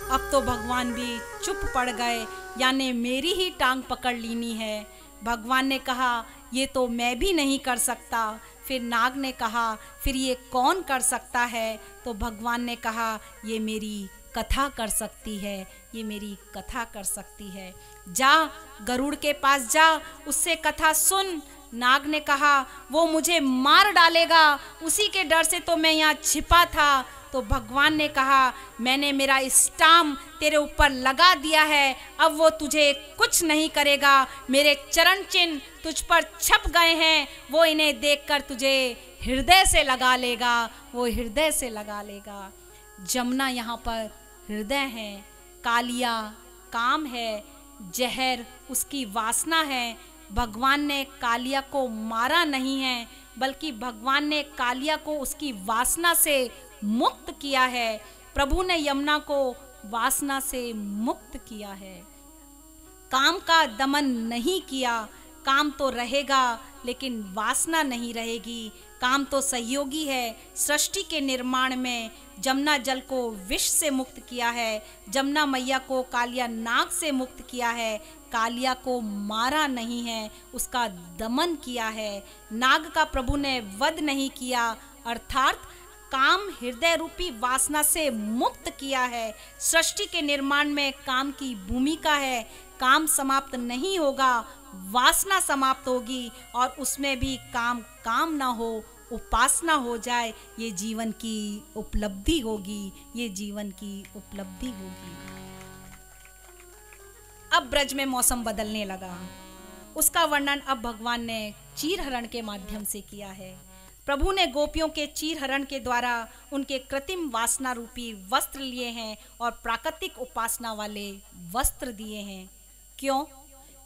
Speaker 1: अब तो भगवान भी चुप पड़ गए, यानी मेरी ही टांग पकड़ लेनी है। भगवान ने कहा, ये तो मैं भी नहीं कर सकता। फिर नाग ने कहा, फिर ये कौन कर सकता है? तो भगवान ने कहा, ये मेरी कथा कर सकती है, ये मेरी कथा कर सकती है। जा, गरुड़ के पास जा, उससे कथा सुन। नाग ने कहा, वो मुझे मार डालेगा, उसी के डर से तो मैं यहाँ छिपा था। तो भगवान ने कहा, मैंने मेरा स्टाम्प तेरे ऊपर लगा दिया है, अब वो तुझे कुछ नहीं करेगा। मेरे चरण चिन्ह तुझ पर छप गए हैं, वो इन्हें देखकर तुझे हृदय से लगा लेगा, वो हृदय से लगा लेगा। जमुना यहाँ पर हृदय है, कालिया काम है, जहर उसकी वासना है। भगवान ने कालिया को मारा नहीं है, बल्कि भगवान ने कालिया को उसकी वासना से मुक्त किया है। प्रभु ने यमुना को वासना से मुक्त किया है। काम का दमन नहीं किया, काम तो रहेगा लेकिन वासना नहीं रहेगी। काम तो सहयोगी है। सृष्टि के निर्माण में जमुना जल को विष से मुक्त किया है, जमुना मैया को कालिया नाग से मुक्त किया है। कालिया को मारा नहीं है, उसका दमन किया है। नाग का प्रभु ने वध नहीं किया, अर्थात काम हृदय रूपी वासना से मुक्त किया है। सृष्टि के निर्माण में काम की भूमिका है। काम समाप्त नहीं होगा, वासना समाप्त होगी, और उसमें भी काम काम ना हो, उपासना हो जाए, ये जीवन की उपलब्धि होगी, ये जीवन की उपलब्धि होगी। अब ब्रज में मौसम बदलने लगा। उसका वर्णन अब भगवान ने चीर हरण के माध्यम से किया है। प्रभु ने गोपियों के चीर हरण के द्वारा उनके कृत्रिम वासना रूपी वस्त्र लिए हैं और प्राकृतिक उपासना वाले वस्त्र दिए हैं। क्यों?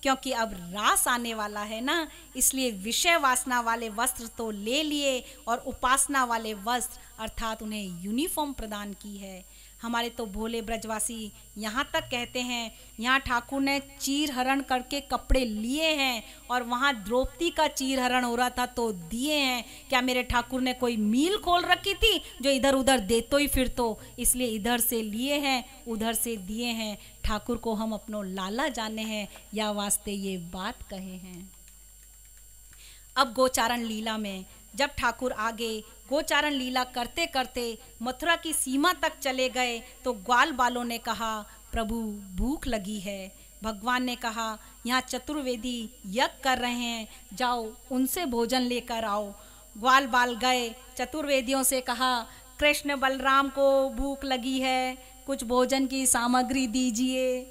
Speaker 1: क्योंकि अब रास आने वाला है ना, इसलिए विषय वासना वाले वस्त्र तो ले लिए और उपासना वाले वस्त्र अर्थात उन्हें यूनिफॉर्म प्रदान की है। हमारे तो भोले ब्रजवासी यहाँ तक कहते हैं, यहाँ ठाकुर ने चीर हरण करके कपड़े लिए हैं और वहाँ द्रौपदी का चीर हरण हो रहा था तो दिए हैं। क्या मेरे ठाकुर ने कोई मील खोल रखी थी जो इधर उधर दे तो ही फिर तो, इसलिए इधर से लिए हैं उधर से दिए हैं। ठाकुर को हम अपनो लाला जाने हैं या वास्ते ये बात कहे हैं। अब गोचारण लीला में जब ठाकुर आगे गोचारण लीला करते करते मथुरा की सीमा तक चले गए तो ग्वाल बालों ने कहा, प्रभु भूख लगी है। भगवान ने कहा, यहाँ चतुर्वेदी यज्ञ कर रहे हैं, जाओ उनसे भोजन लेकर आओ। ग्वाल बाल गए, चतुर्वेदियों से कहा, कृष्ण बलराम को भूख लगी है, कुछ भोजन की सामग्री दीजिए।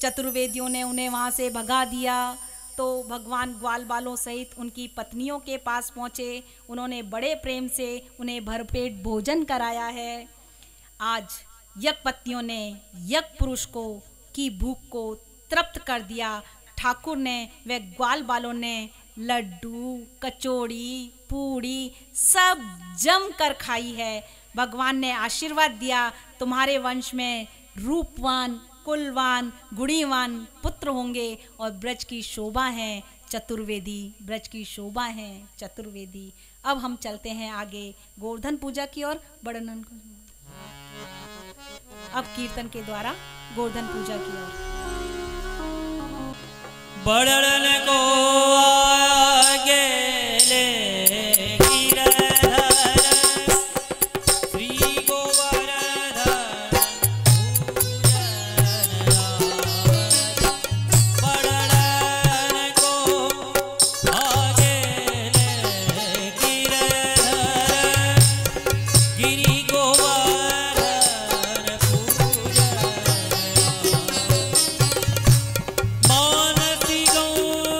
Speaker 1: चतुर्वेदियों ने उन्हें वहाँ से भगा दिया। तो भगवान ग्वाल बालों सहित उनकी पत्नियों के पास पहुँचे। उन्होंने बड़े प्रेम से उन्हें भरपेट भोजन कराया है। आज यज्ञपत्नियों ने यज्ञ पुरुष को की भूख को तृप्त कर दिया। ठाकुर ने व ग्वाल बालों ने लड्डू, कचौड़ी, पूड़ी सब जम कर खाई है। भगवान ने आशीर्वाद दिया, तुम्हारे वंश में रूपवान, कुलवान, गुणीवान पुत्र होंगे और ब्रज की शोभा है चतुर्वेदी, ब्रज की शोभा है चतुर्वेदी। अब हम चलते हैं आगे गोवर्धन पूजा की ओर। वर्णन अब कीर्तन के द्वारा गोवर्धन पूजा की ओर।
Speaker 2: बढ़न को आगे ले मानसी गौ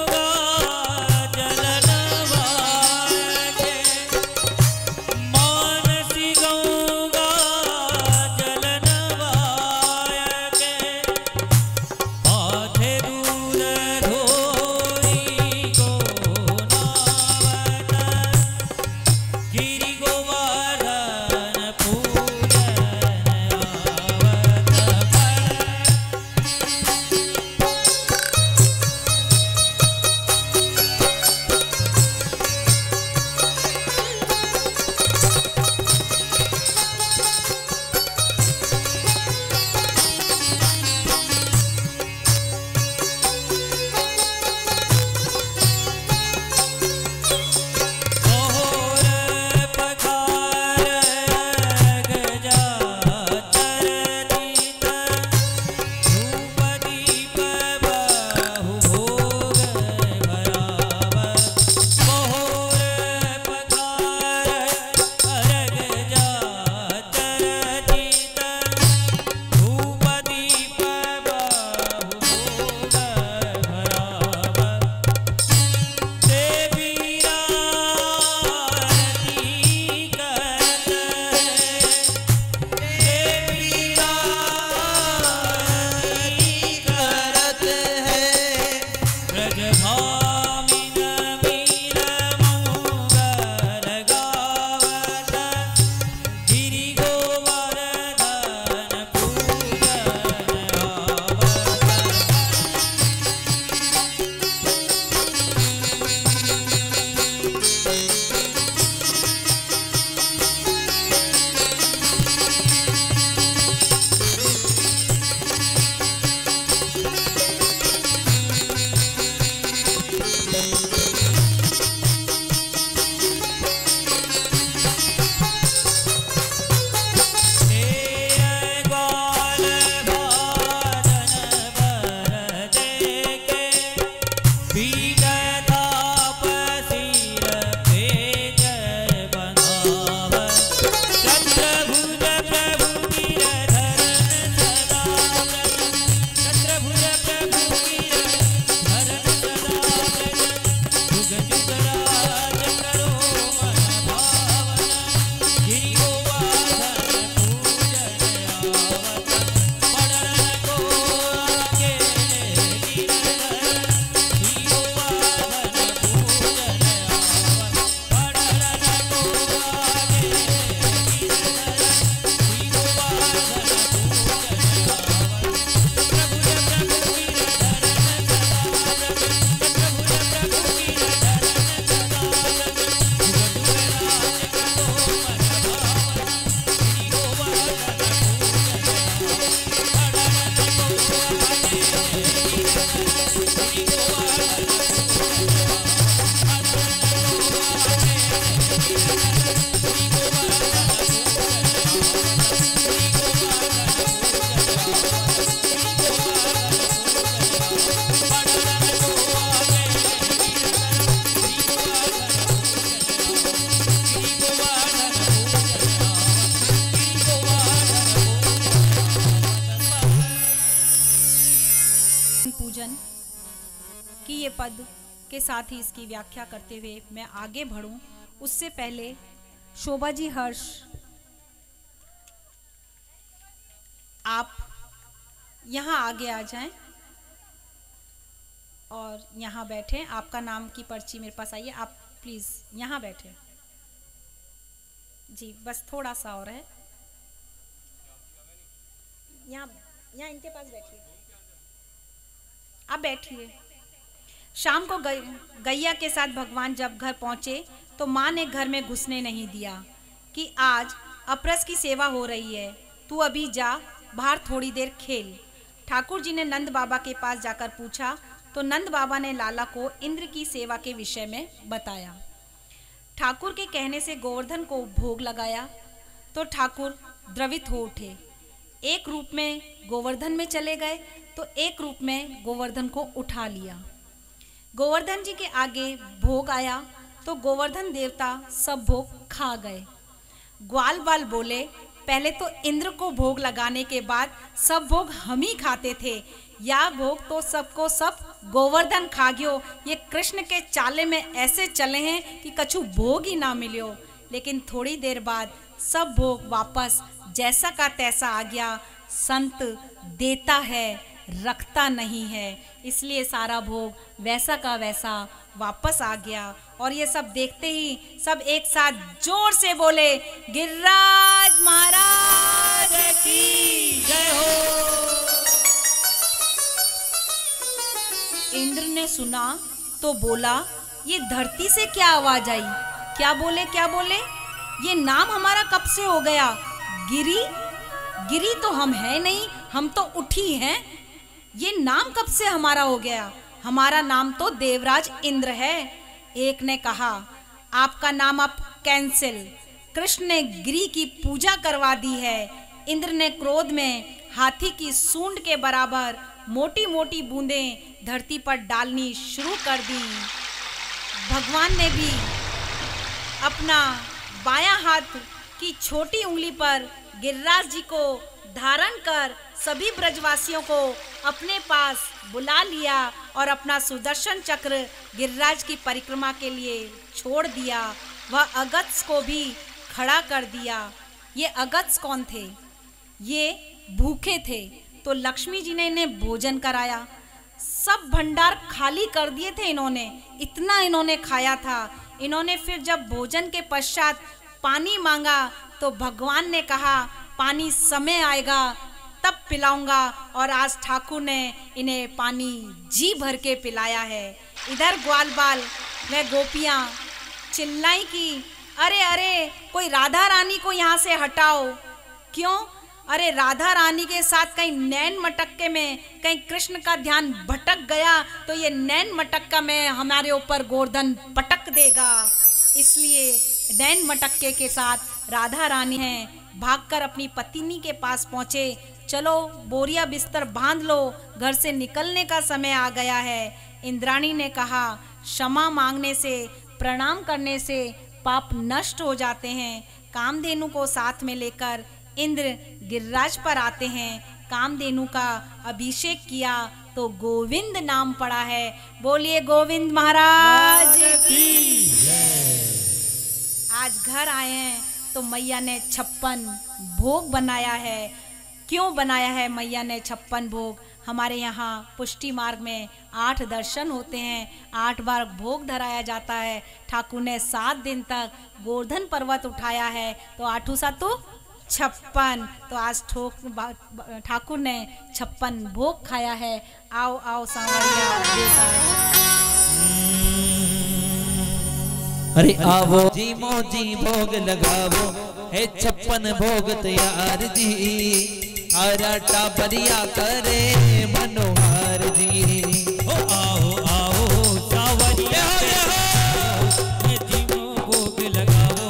Speaker 2: ब्रजभामिन मीन मंगल गावत गिरि गोवर्धन पूजन
Speaker 1: पूजन कि ये पद के साथ ही इसकी व्याख्या करते हुए मैं आगे बढ़ूं, उससे पहले शोभा जी हर्ष, आप यहाँ आगे आ जाएं और यहाँ बैठें। आपका नाम की पर्ची मेरे पास आइए, आप प्लीज़ यहाँ बैठें जी, बस थोड़ा सा और है। यहाँ यहाँ इनके पास बैठिए, आप बैठिए। शाम को गैया के साथ भगवान जब घर पहुँचे तो माँ ने घर में घुसने नहीं दिया कि आज अपरस की सेवा हो रही है, तू अभी जा बाहर थोड़ी देर खेल। ठाकुर जी ने नंद बाबा के पास जाकर पूछा तो नंद बाबा ने लाला को इंद्र की सेवा के विषय में बताया। ठाकुर के कहने से गोवर्धन को भोग लगाया तो ठाकुर द्रवित हो उठे। एक रूप में गोवर्धन में चले गए तो एक रूप में गोवर्धन को उठा लिया। गोवर्धन जी के आगे भोग आया तो गोवर्धन देवता सब भोग खा गए। ग्वाल बाल बोले, पहले तो इंद्र को भोग लगाने के बाद सब भोग हम ही खाते थे, या भोग तो सबको सब गोवर्धन खा गयो। ये कृष्ण के चाले में ऐसे चले हैं कि कछु भोग ही ना मिलियो। लेकिन थोड़ी देर बाद सब भोग वापस जैसा का तैसा आ गया। संत देता है, रखता नहीं है, इसलिए सारा भोग वैसा का वैसा वापस आ गया। और ये सब देखते ही सब एक साथ जोर से बोले, गिरिराज महाराज की जय हो। इंद्र ने सुना तो बोला, ये धरती से क्या आवाज आई? क्या बोले क्या बोले? ये नाम हमारा कब से हो गया? गिरी? गिरी तो हम है नहीं, हम तो उठी हैं। ये नाम कब से हमारा हो गया? हमारा नाम तो देवराज इंद्र है। एक ने कहा, आपका नाम अब कैंसिल। कृष्ण ने गिरी की पूजा करवा दी है। इंद्र ने क्रोध में हाथी की सूंड के बराबर मोटी मोटी बूंदें धरती पर डालनी शुरू कर दी। भगवान ने भी अपना बायां हाथ की छोटी उंगली पर गिरिराज जी को धारण कर सभी ब्रजवासियों को अपने पास बुला लिया और अपना सुदर्शन चक्र गिरिराज की परिक्रमा के लिए छोड़ दिया। वह अगत्स को भी खड़ा कर दिया। ये अगत्स कौन थे? ये भूखे थे तो लक्ष्मी जी ने इन्हें भोजन कराया। सब भंडार खाली कर दिए थे इन्होंने, इतना इन्होंने खाया था। इन्होंने फिर जब भोजन के पश्चात पानी मांगा तो भगवान ने कहा पानी समय आएगा तब पिलाऊंगा, और आज ठाकुर ने इन्हें पानी जी भर के पिलाया है। इधर ग्वाल बाल व गोपियां चिल्लाई कि अरे अरे कोई राधा रानी को यहाँ से हटाओ। क्यों? अरे राधा रानी के साथ कहीं नैन मटक्के में कहीं कृष्ण का ध्यान भटक गया तो ये नैन मटक्का में हमारे ऊपर गोवर्धन पटक देगा। इसलिए नैन मटक्के के साथ राधा रानी हैं, भागकर अपनी पत्नी के पास पहुँचे। चलो बोरिया बिस्तर बांध लो, घर से निकलने का समय आ गया है। इंद्राणी ने कहा क्षमा मांगने से, प्रणाम करने से पाप नष्ट हो जाते हैं। कामधेनु को साथ में लेकर इंद्र गिरिराज पर आते हैं। कामधेनु का अभिषेक किया तो गोविंद नाम पड़ा है। बोलिए गोविंद महाराज की। आज घर आए हैं तो मैया ने 56 भोग बनाया है। क्यों बनाया है मैया ने 56 भोग? हमारे यहाँ पुष्टि मार्ग में 8 दर्शन होते हैं, 8 बार भोग धराया जाता है। ठाकुर ने 7 दिन तक गोवर्धन पर्वत उठाया है, तो 8 7 56। तो आज ठाकुर ने 56 भोग खाया है। आओ आओ सांवरिया देता।
Speaker 3: अरे आवो जी मोजी भोग लगावो, है 56 भोग तैयार जी। हरा टाबरिया करे मनोहर जी।
Speaker 2: ओ आओ आओ सावरिया ये जीवो भोग लगाओ,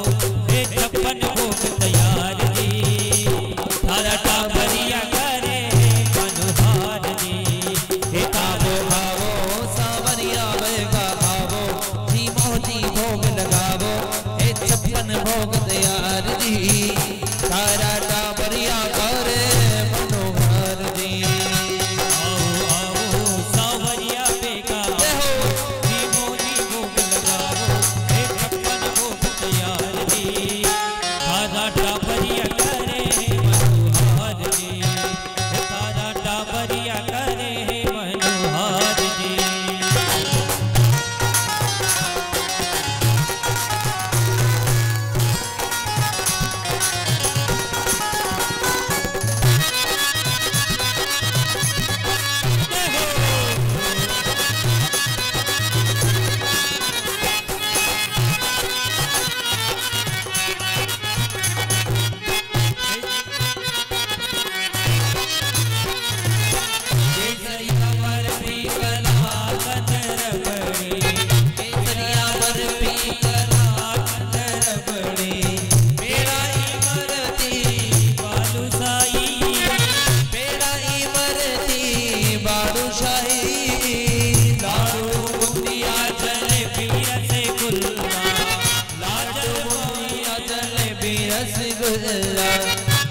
Speaker 2: ये 56 भोग तैयार जी। थारा टाबरिया करे मनोहर जी।
Speaker 3: हे आवो आवो सावरिया वेगा आवो, जी मोजी भोग लगावो, है 56 भोग तैयार जी। हरा टाबरिया करे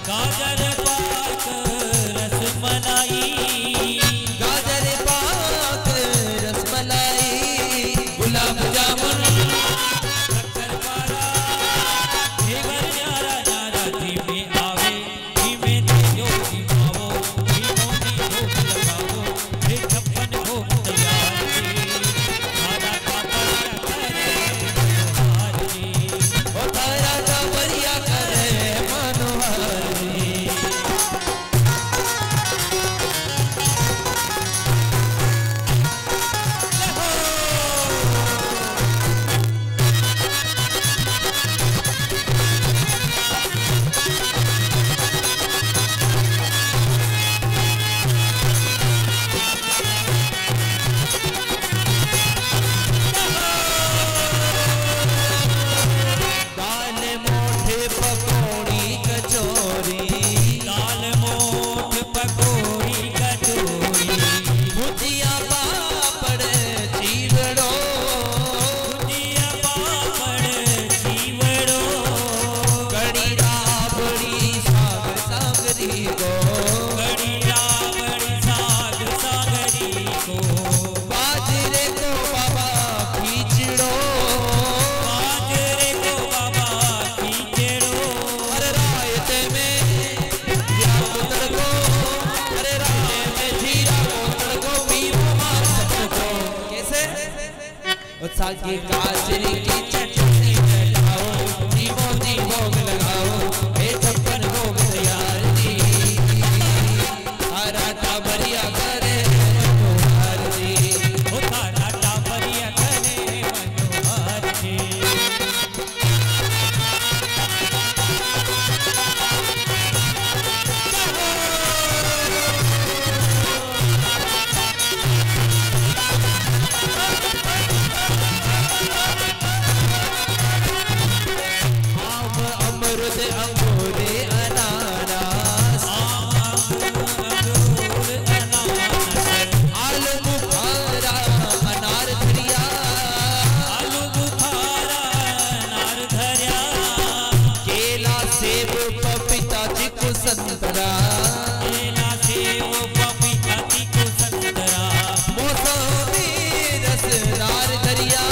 Speaker 2: गाजर पाक रसमलाई,
Speaker 3: गाजर पाक रसमलाई, गुलाब जामुन
Speaker 2: शक्कर पारा, घेवर न्यारा न्यारा धीमे आवे, धीमे तेजो धीमावो, धीमो नी भोग लगावो, हे 56 भोग तैयार जी। थारा टाबरिया करे मनोहर जी।
Speaker 3: ओ थारा टाबरिया करे मनोहर जी। और सागी गाजर की चटनी लगाओ जी मोदी भोग लगाओ हे छप्पन भोग तैयार जी तारा टाबरिया करे मनोहर जी
Speaker 2: ओ तारा टाबरिया करे मनोहर जी
Speaker 3: अमृत अंगूरे अनानास आलू बुखारा अनार धरिया
Speaker 2: आलू बुखारा अनार धरिया
Speaker 3: केला सेब पपीता चीकू संतरा
Speaker 2: केला सेब पपीता चीकू संतरा
Speaker 3: मौसमी रसदार धरिया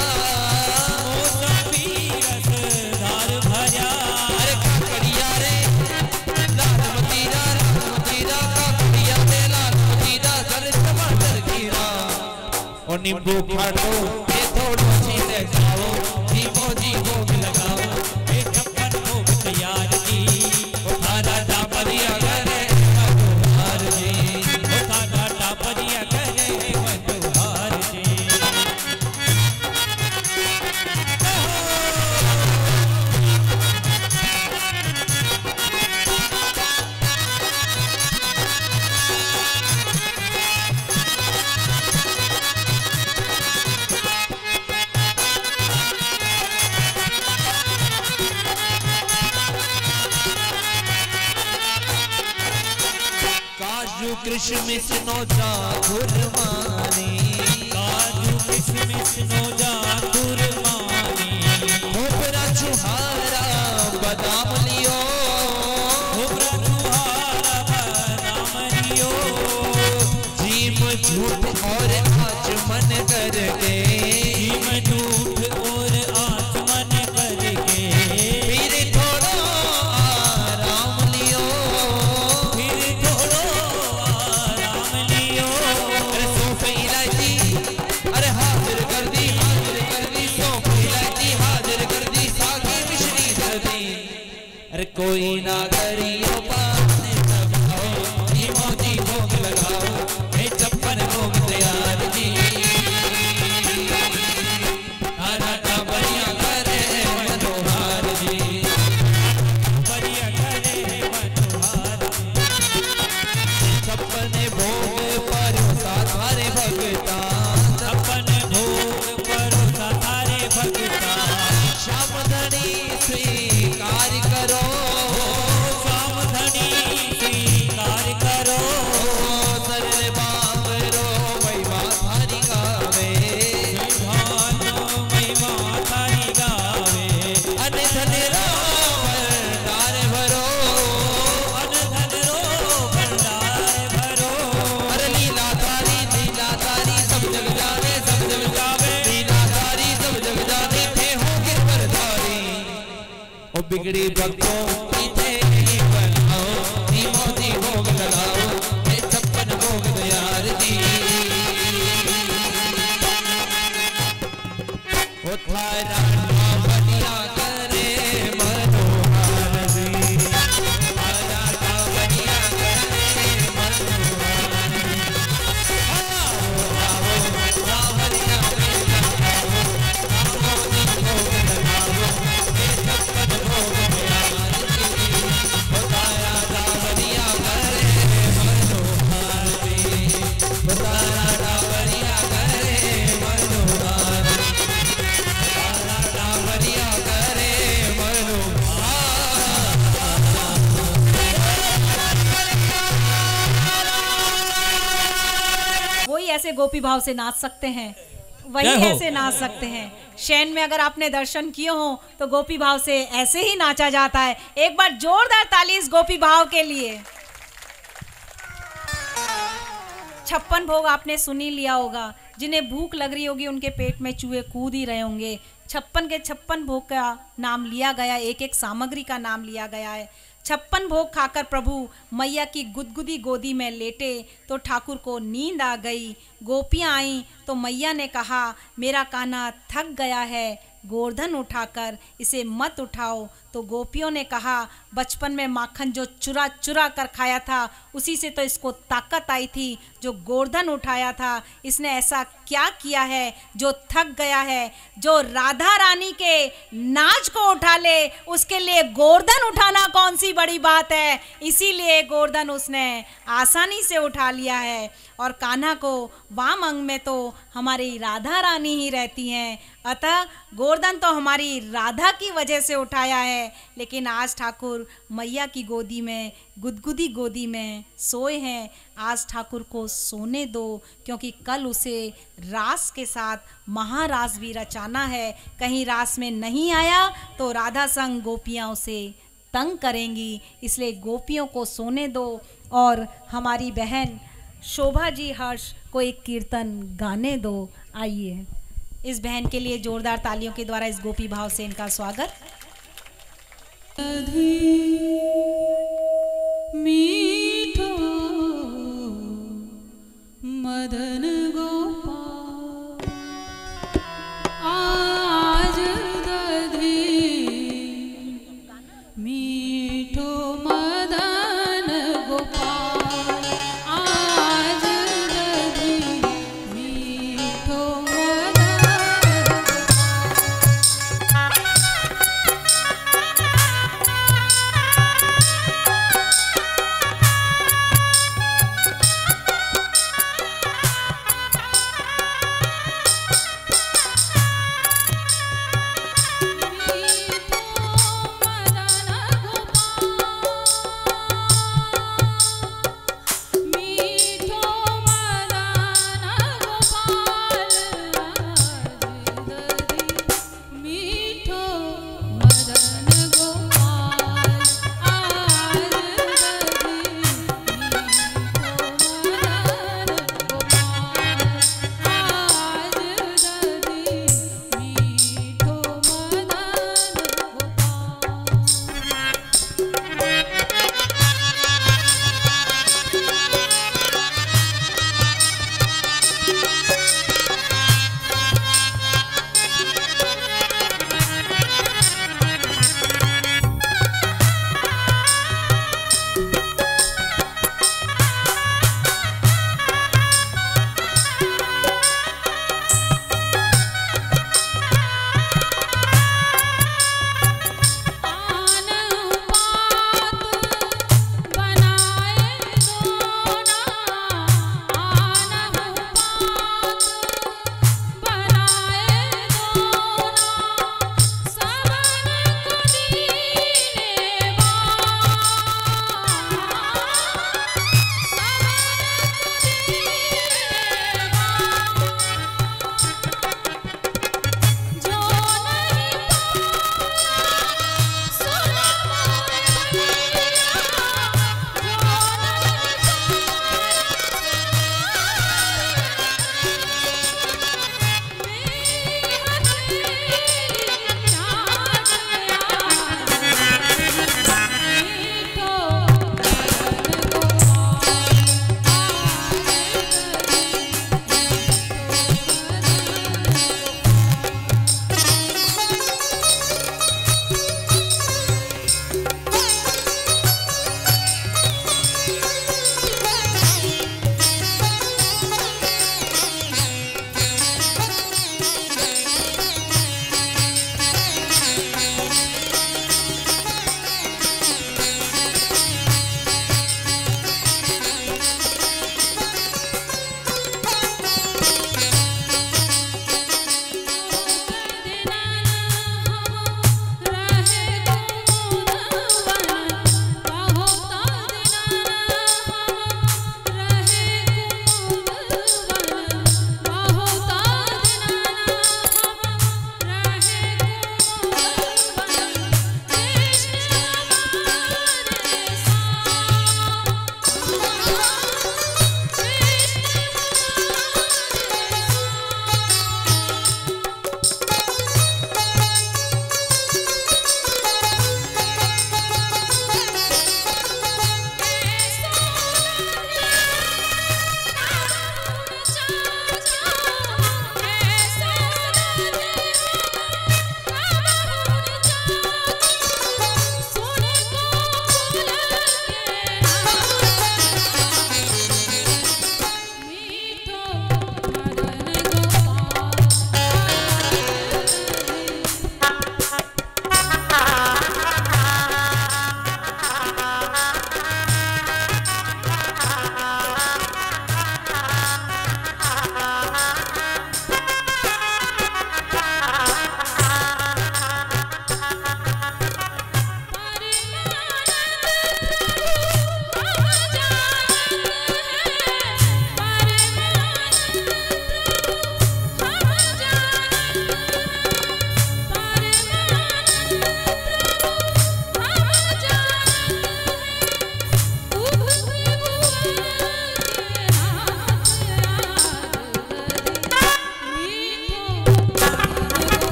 Speaker 2: मौसमी रसदार भरिया
Speaker 3: अरे काकड़िया रे लाल मतीरा काकड़िया रे लाल मतीरा सर टमाटर कीरा और नींबू फाटो ये थोड़ो छीले जाओ जीवो जी भोग लगाओ
Speaker 2: हे छप्पन भोग तैयार जी
Speaker 3: ओ तारा टाबरिया करे मनोहर जी
Speaker 2: ओ तारा टाबरिया करे मनोहर जी
Speaker 3: काजू किशमिश नौजा खुरमानी
Speaker 2: काजू किशमिश नौजा कुरमानी
Speaker 3: खोपरा छुहारा बादाम लियो
Speaker 2: खोपरा छुहारा बादाम लियो
Speaker 3: जीम झूठ और आचमन करके
Speaker 2: जीम झूठ और आचमन करके
Speaker 3: फिर थोड़ा आराम लियो
Speaker 2: फिर थोड़ो आराम लियो
Speaker 3: अरे सौंफ इलायची अरे हाजिर कर दी सौंफ इलायची हाजिर कर दी सागी मिश्री कर दी अरे कोई ना करियो पाने लगाओ जी मोदी भोग लगाओ हे छप्पन भोग तैयार जी तारा टाबरिया करे मनोहर जी
Speaker 2: बढ़िया करे मनोहर
Speaker 3: छप्पन भोग परोसा थारे भगता
Speaker 2: छप्पन भोग परोसा थारे भगता
Speaker 3: श्याम धनी स्वीकार करो
Speaker 2: श्याम धनी स्वीकार करो
Speaker 3: सरल बांगरो महिमा थारी गावे
Speaker 2: भानो महिमा थारी गावे
Speaker 3: अन धन भंडार भरो
Speaker 2: अन धन रो भंडार भरो
Speaker 3: अरे लीला तारी सब जग जावे लीला तारी सब जग जाने थे होंगे परधारी ओ बिगड़ी भक्तों की थे ही बनाओ धीमो धी भोग लगाओ ये छप्पन भोग तैयार जी ओ थारा बढ़िया करे मनोहर जी थारा बढ़िया करे मनोहर रावरिया भोग लगाओ हे छप्पन भोग तैयार जी बताया रावरिया करे मनोहर जी बताया रावरिया करे मनोहर रावरिया करे
Speaker 1: वही ऐसे गोपी भाव से नाच सकते हैं, वही
Speaker 2: जय हो।
Speaker 1: ऐसे नाच सकते हैं। शैन में अगर आपने दर्शन किए हो तो गोपी भाव से ऐसे ही नाचा जाता है। एक बार जोरदार ताली इस गोपी भाव के लिए। 56 भोग आपने सुन ही लिया होगा। जिन्हें भूख लग रही होगी उनके पेट में चूहे कूद ही रहे होंगे। 56 के 56 भोग का नाम लिया गया, एक एक सामग्री का नाम लिया गया है। 56 भोग खाकर प्रभु मैया की गुदगुदी गोदी में लेटे तो ठाकुर को नींद आ गई। गोपियाँ आईं तो मैया ने कहा, मेरा कान्हा थक गया है, गोवर्धन उठाकर इसे मत उठाओ। तो गोपियों ने कहा, बचपन में माखन जो चुरा चुरा कर खाया था उसी से तो इसको ताकत आई थी, जो गोवर्धन उठाया था इसने ऐसा क्या किया है जो थक गया है। जो राधा रानी के नाच को उठा ले उसके लिए गोवर्धन उठाना कौन सी बड़ी बात है, इसीलिए गोवर्धन उसने आसानी से उठा लिया है। और कान्हा को वाम अंग में तो हमारी राधा रानी ही रहती हैं, अतः गोवर्धन तो हमारी राधा की वजह से उठाया है। लेकिन आज ठाकुर मैया की गोदी में, गुदगुदी गोदी में सोए हैं। आज ठाकुर को सोने दो, क्योंकि कल उसे रास के साथ महारास भी रचाना है। कहीं रास में नहीं आया तो राधा संग गोपियाँ उसे तंग करेंगी, इसलिए गोपियों को सोने दो। और हमारी बहन शोभा जी हर्ष को एक कीर्तन गाने दो। आइए इस बहन के लिए जोरदार तालियों के द्वारा इस गोपी भाव से इनका स्वागत।
Speaker 4: मीठो मदन गोपाल आज दधी, मीठो मदन गोपाल आज दधी, मीठो मदन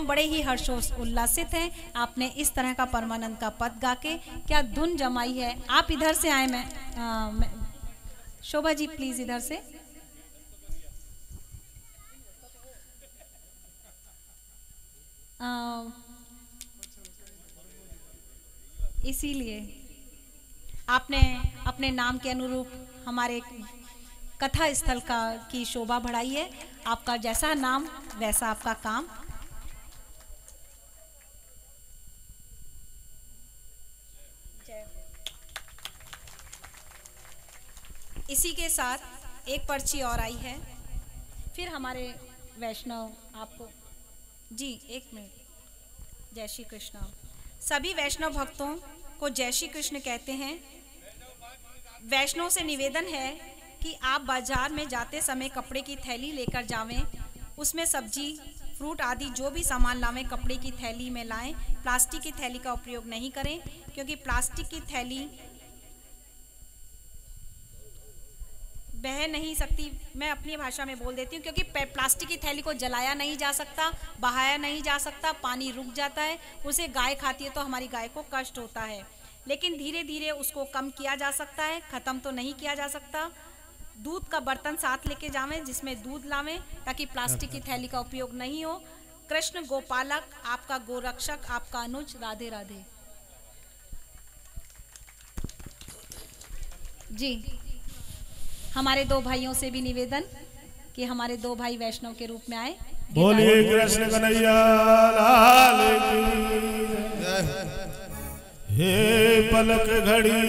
Speaker 1: बड़े ही हर्षोस उल्लासित हैं आपने इस तरह का परमानंद का पद गा के क्या धुन जमाई है। आप इधर से आए, मैं शोभा जी प्लीज इधर से। इसीलिए आपने अपने नाम के अनुरूप हमारे कथा स्थल का की शोभा बढ़ाई है। आपका जैसा नाम वैसा आपका काम। इसी के साथ एक पर्ची और आई है। फिर हमारे वैष्णव आपको जी एक मिनट। जय श्री कृष्ण। सभी वैष्णव भक्तों को जय श्री कृष्ण कहते हैं। वैष्णव से निवेदन है कि आप बाजार में जाते समय कपड़े की थैली लेकर जावें, उसमें सब्जी फ्रूट आदि जो भी सामान लावें कपड़े की थैली में लाएं। प्लास्टिक की थैली का उपयोग नहीं करें, क्योंकि प्लास्टिक की थैली बह नहीं सकती। मैं अपनी भाषा में बोल देती हूँ, क्योंकि प्लास्टिक की थैली को जलाया नहीं जा सकता, बहाया नहीं जा सकता, पानी रुक जाता है, उसे गाय खाती है तो हमारी गाय को कष्ट होता है। लेकिन धीरे धीरे उसको कम किया जा सकता है, ख़त्म तो नहीं किया जा सकता। दूध का बर्तन साथ लेके जावें जिसमें दूध लावें, ताकि प्लास्टिक की थैली का उपयोग नहीं हो। कृष्ण गोपालक, आपका गोरक्षक, आपका अनुज। राधे राधे जी। हमारे दो भाइयों से भी निवेदन कि हमारे दो भाई वैष्णव के रूप में आए।
Speaker 5: बोलिए कृष्ण कन्हैया लाल की। हे पलक घड़ी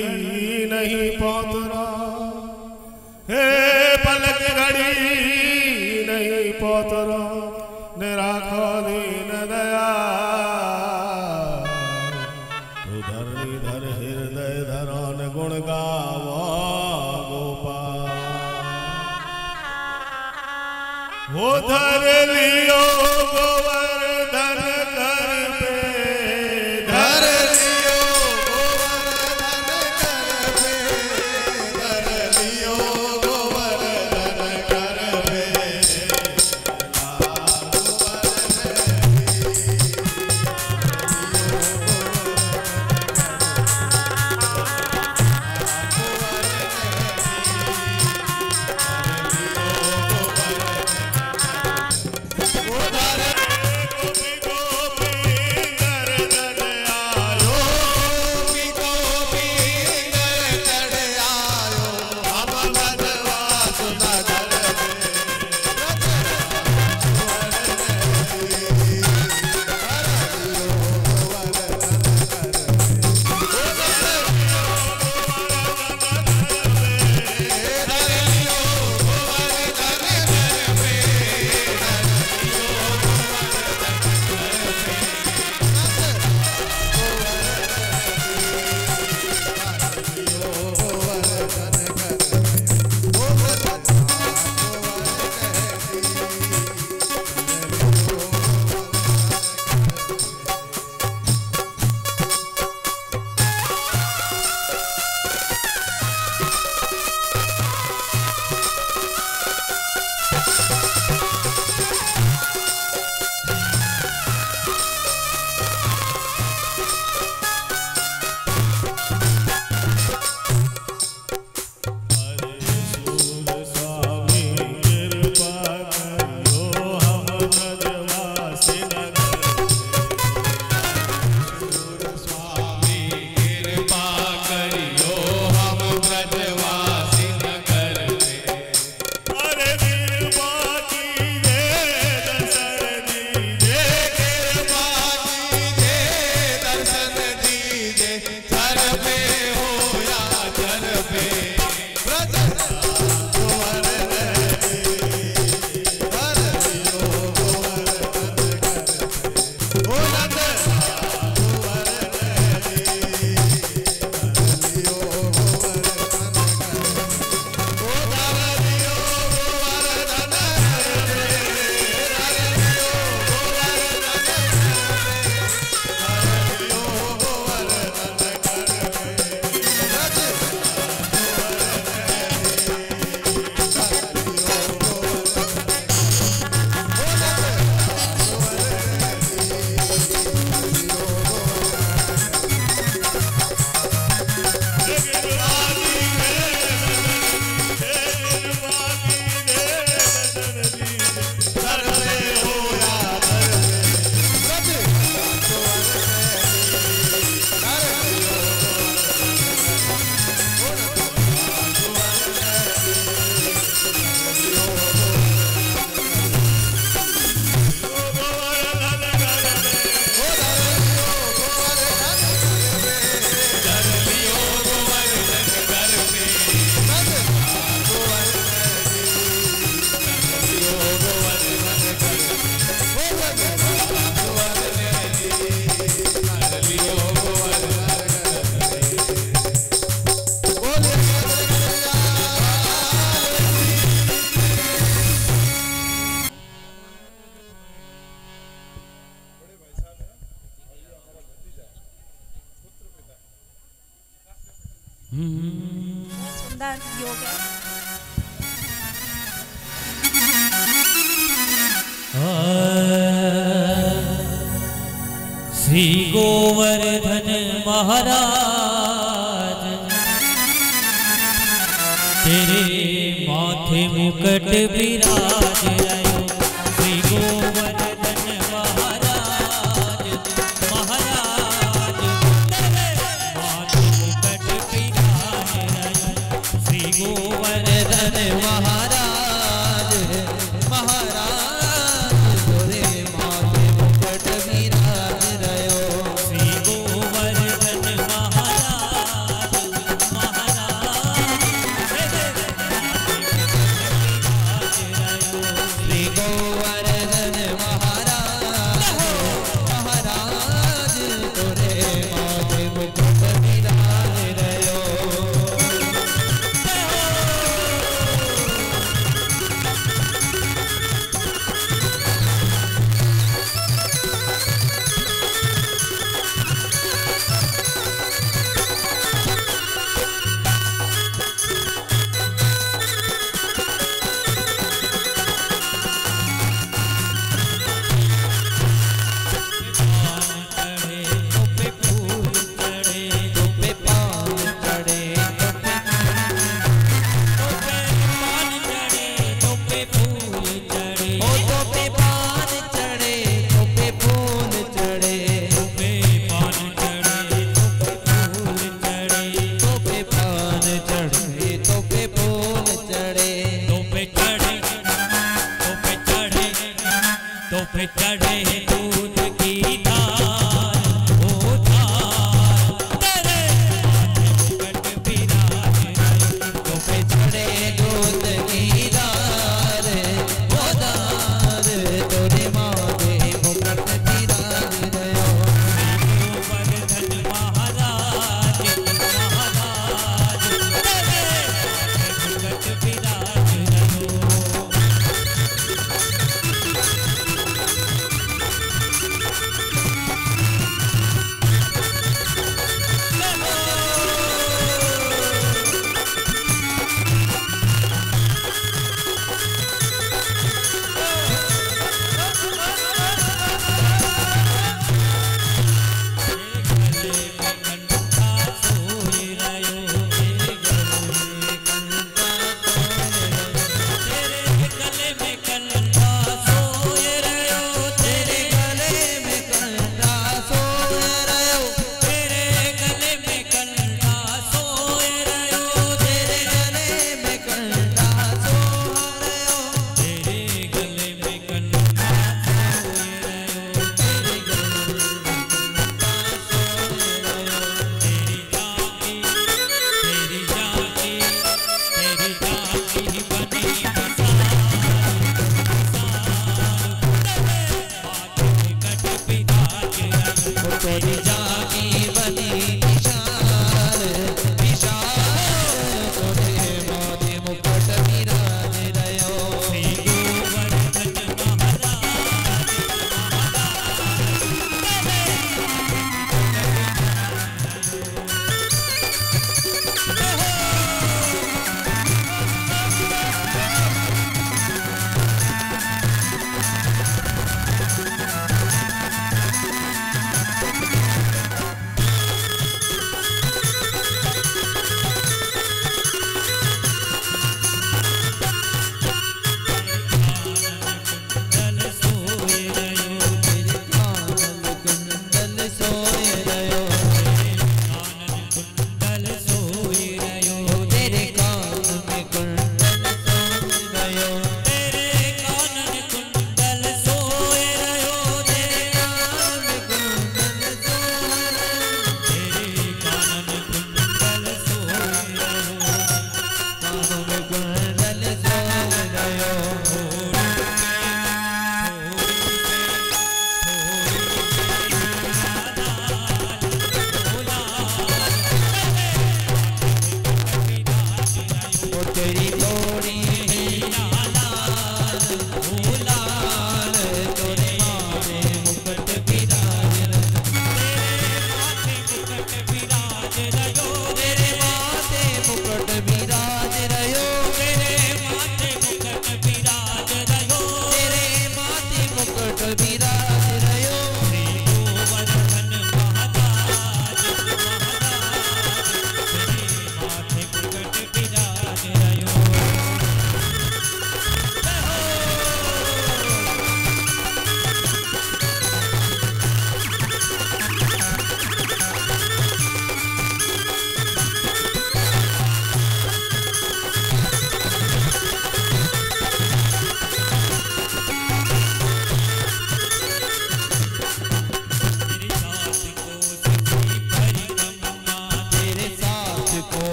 Speaker 5: नहीं पौतरा, हे पलक घड़ी नहीं पौतरा, निराखो दीन दया। उधर निधर हृदय धरन गुण गावा गोपाल। वो धर लियो गोवर्धन कर पे, धर लियो गोवर्धन कर पे, धर लियो गोवर्धन कर पे। वो धर
Speaker 1: सुंदर योग है।
Speaker 2: श्री गोवर्धन महाराज तेरे माथे मुकुट विराज रयो। श्री गोवर्धन महाराज महाराज तेरे माथे मुकुट विराज रयो। श्री गोवर्धन
Speaker 3: महाराज महाराज तोरे माथे मुकुट विराज रयो।
Speaker 2: श्री गोवर्धन महाराज महाराज तेरे
Speaker 3: श्री गोवर्धन महाराज महाराज तोरे माथे मुकुट विराज रयो।
Speaker 2: चढ़े दूध की धार ओ धार तेरे माथे मुकुट विराज रयो।
Speaker 3: तो पे चढ़े दूध की धार ओ धार तोरे माथे मुकुट विराज रयो।
Speaker 2: गोवर्धन महाराज महाराज तेरे माथे मुकुट विराज रयो।
Speaker 3: तोरी जागी बनी निशान विशाल तोरे माथे मुकुट विराज रयो।
Speaker 2: श्री गोवर्धन महाराज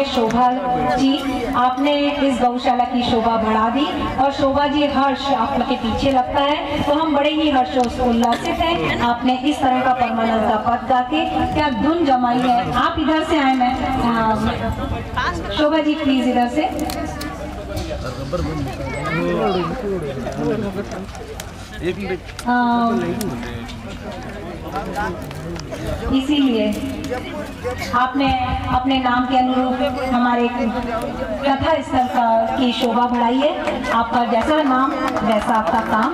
Speaker 1: है शोभा जी, आपने इस गौशाला की शोभा बढ़ा दी और शोभा जी हर्ष आपके पीछे लगता है, तो हम बड़े ही हर्षोल्लासित हैं। आपने इस तरह का परमानंदा पद गा के क्या धुन जमाई है। आप इधर से आए, मैं शोभा जी प्लीज इधर से। इसीलिए आपने अपने नाम के अनुरूप हमारे कथा स्थल का की शोभा बढ़ाई है। आपका जैसा नाम वैसा आपका काम।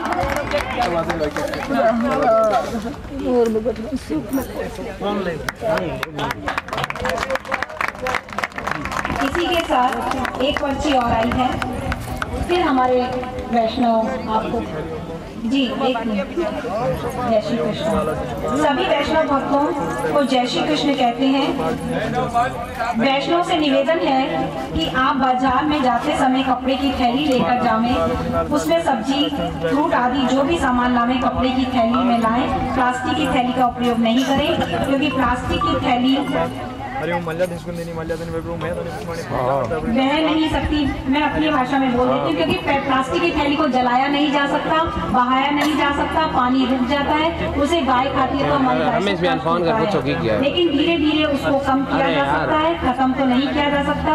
Speaker 1: इसी के साथ एक पर्ची और आई है, फिर हमारे वैष्णव आपको जी एक मिनट। जय श्री कृष्ण। सभी वैष्णव भक्तों को जय श्री कृष्ण कहते हैं। वैष्णव से निवेदन है कि आप बाजार में जाते समय कपड़े की थैली लेकर जावें, उसमें सब्जी फ्रूट आदि जो भी सामान लावें कपड़े की थैली में लाएं। प्लास्टिक की थैली का उपयोग नहीं करें, क्योंकि प्लास्टिक की थैली बह नहीं सकती। मैं अपनी भाषा में बोल देती हूँ, क्योंकि प्लास्टिक की थैली को जलाया नहीं जा सकता, बहाया नहीं जा सकता, पानी रुक जाता है, उसे गाय खाती है तो हमारे, लेकिन धीरे धीरे उसको कम किया जा सकता है, खत्म तो नहीं किया जा सकता।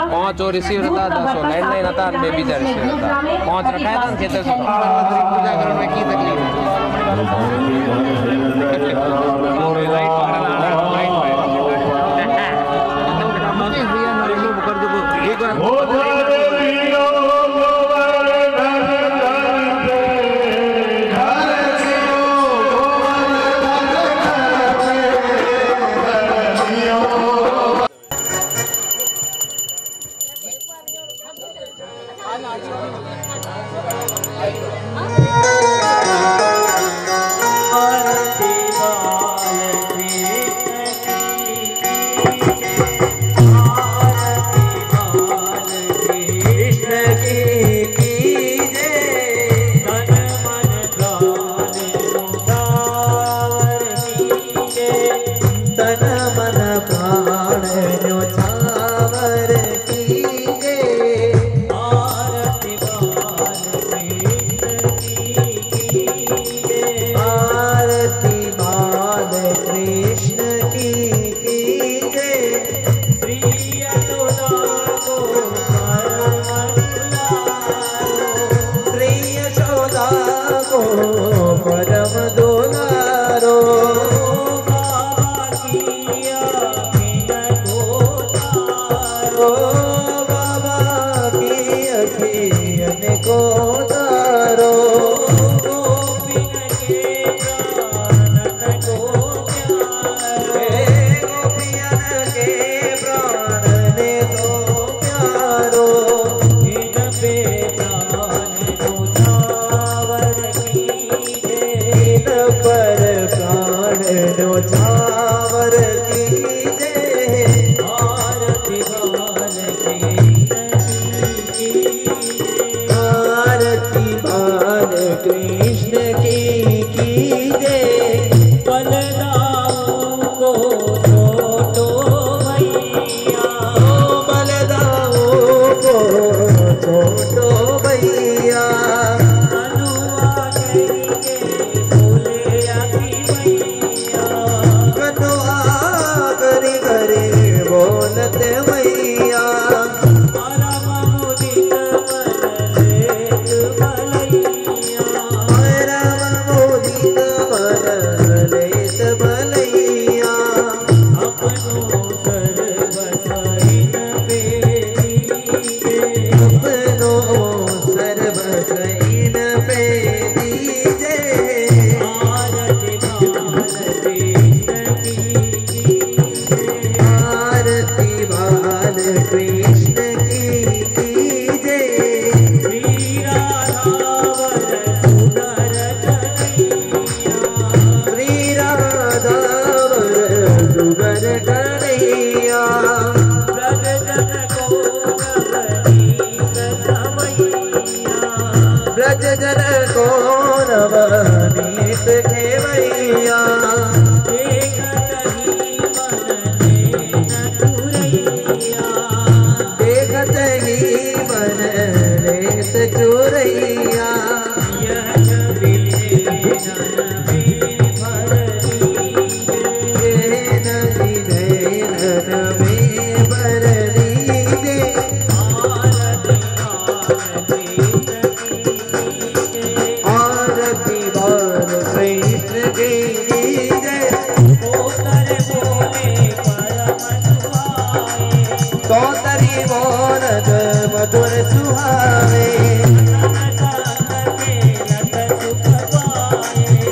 Speaker 3: हरि मोरत मधुर सुहावे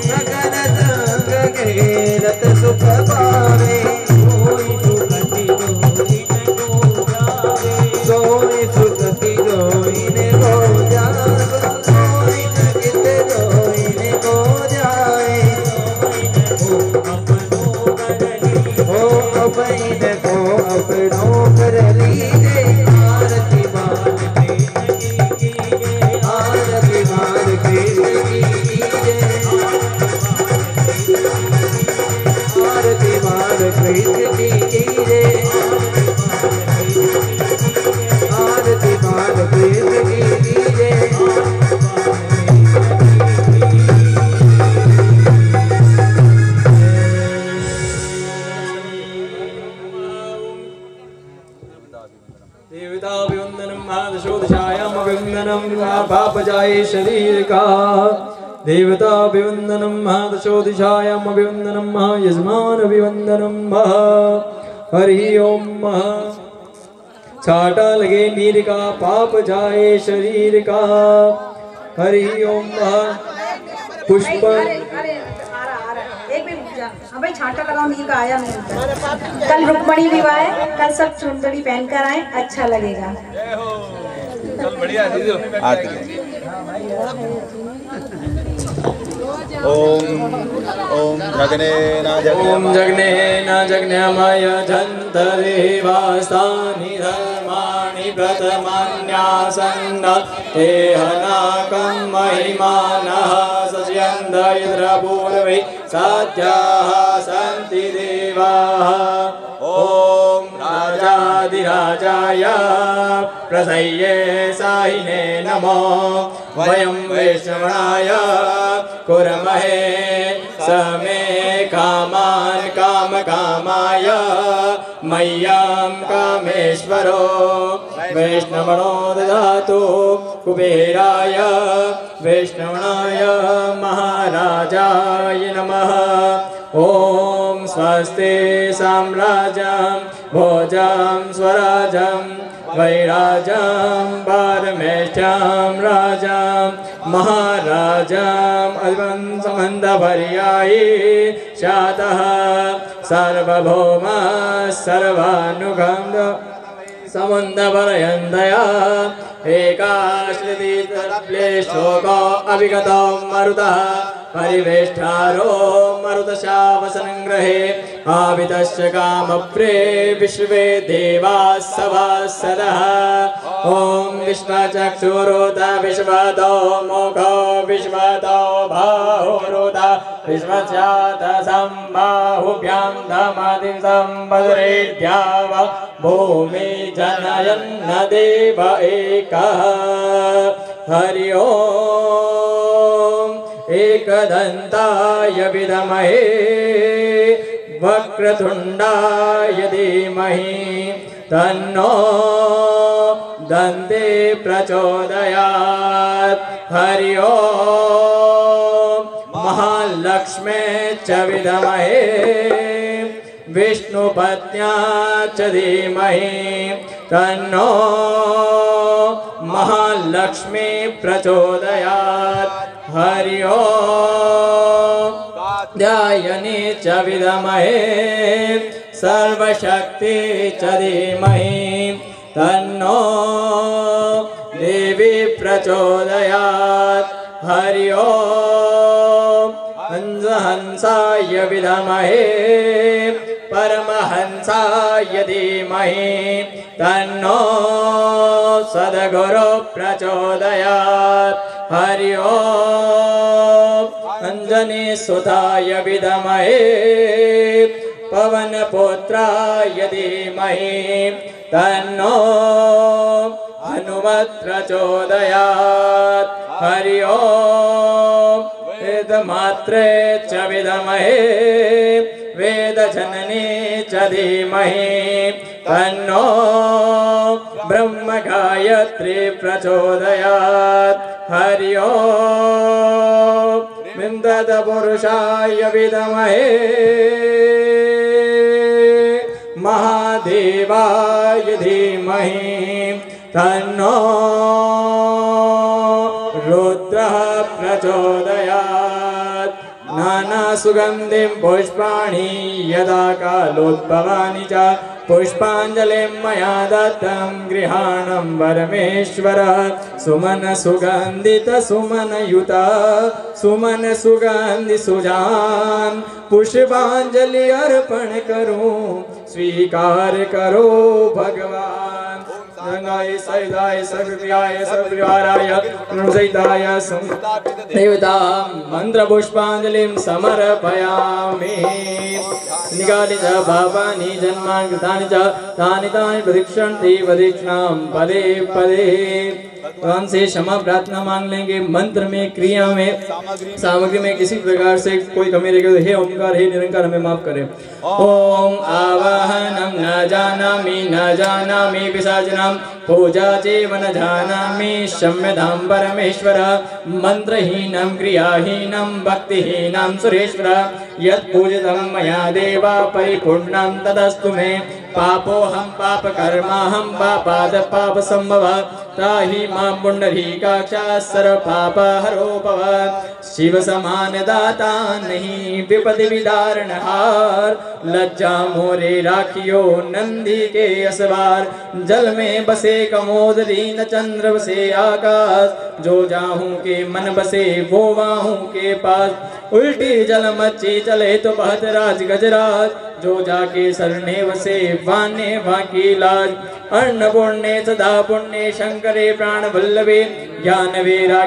Speaker 3: गगन संग के रत सुख पावे सोई सुख की जोइन को जावे सोई कित जोइन को जाए हो अपैन को अपनो कर लीजे आरती मान कृष्ण की कीजे आरती मान कृष्ण की कीजे आरती मान कृष्ण की कीजे
Speaker 6: देवताभिवंदनम महादशोदशायाम अभिवंदनम पापजाये शरीर का देवताभिवंदनम महादशोदशायाम अभिवंदनम महायजमान अभिवंदनम हरि ओम छाटा लगे नीर का पाप जाए शरीर का हरि ओम पुष्प
Speaker 1: एक भी रुक जा। हाँ भाई छाटा लगाओ नील का आया नहीं। कल रुक्मणी विवाह है, कल सब चुनरी पहन कर आए, अच्छा लगेगा।
Speaker 5: ओम
Speaker 6: जग्नेन जग्नमय जन्तदेवास्तानि धर्माणि प्रथमान्यासन्न तेहनाकं महिमानः सस्यन्द इन्द्रपूर्वे साध्याः सन्ति देवाः ॐ राजाधिराजाय प्रसह्ये साहिने नमो वयं वैष्णवाय कुर्महे समे कामान् कामकामाय मह्यं कामेश्वरो वैष्णवनो ददातु कुबेराय वैष्णवाय महाराजाय नमः ॐ स्वस्ति साम्राज्यं भोजं स्वराजं वैराजं पारमेष्ठ्यं राजं महाराजं अद्वंसमन्दपर्यायी शातः सार्वभौम सर्वानुगम समुन्दपर्यन्तया एकाश्रितिश्लोको अभिगतो मरुतः परिवेष्टारो मरुतशावसनङ्ग्रहे आवितस्य कामप्रे विश्वे देवाः सभासदः ॐ विश्वचक्षुरुत विश्वतो मुखो विश्वतो बाहुरुत विश्वस्याथ सम्बाहुभ्यां दमति सम्बदरेद्याव भूमि जनयन्न देव एकः हरि ओम् एकदन्ताय विद्महे वक्रतुण्डाय धीमहि तन्नो दन्ते प्रचोदयात् हरि ओम् महालक्ष्मे च विद्महे विष्णुपत्न्या च धीमहि तन्नो महालक्ष्मी प्रचोदयात् हरि ओम् ध्यायनि च विद्महे सर्वशक्ति च धीमहि तन्नो देवी प्रचोदयात् हरि ओम् हंसाय विद्महे परमहंसाय धीमहि तन्नो सद्गुरु प्रचोदयात् हरि ओम् अंजनीसुताय विद्महे पवनपुत्राय धीमहि तन्नो हनुमत् प्रचोदयात् हरि ओम् वेदमात्रे च विद्महे वेदजननी च धीमहि तन्नो ब्रह्म गायत्री प्रचोदयात् हरि ओम् विन्दतपुरुषाय विद्महे महादेवाय धीमहि धीमहि तन्नो रुद्रः प्रचोदयात्। नाना सुगन्धिं पुष्पाणि यदा कालोद्भवानि च पुष्पाञ्जलिं मया दत्तं गृहाणं परमेश्वर। सुमन सुगन्धित सुमनयुत सुमन सुगन्धि सुजान पुष्पांजलि अर्पण करूं स्वीकार करो भगवान। रंगाय सहिताय सर्वप्रियाय सर्वविहाराय सहिताय देवता मंत्र पुष्पांजलिं समर्पयामि। निगानि च पापानि जन्मानि कृतानि च तानि तानि प्रदक्षिणन्ति प्रदक्षिणां पदे पदे। भगवान से क्षमा प्रार्थना मांग लेंगे। मंत्र में, क्रिया में, सामग्री में किसी प्रकार से कोई कमी रहे तो हे ओंकार हे निरंकार हमें माफ करे। ओम आवाहनम न जानामि पिशाचिनां पूजा चैव न जानामि क्षम्यतां परमेश्वर। मंत्रहीनं क्रियाहीनं भक्तिहीनं सुरेश्वर। यत् पूजितं मया देवा परिपूर्णं तदस्तु मे। पापोऽहं पापकर्माहं पापात् पापसम्भवः त्राहि मां पुण्डरीकाक्षा सर्वपापहरो भव। शिव समान दाता नहीं विपदि विदारणहार। लज्जा मोरे राखियो नंदी के असवार। जल में बसे कमोदरी न चंद्र बसे आकाश। जो जाहूं के मन बसे वो वाहूं के पास। उल्टी जल मच्ची चले तो बहत राज गजराज। जो जाके सरने वसे वाने बाकी लाज। अन्न पुण्य सदा पुण्य शंकरे प्राण वल्लभे ज्ञान वेरा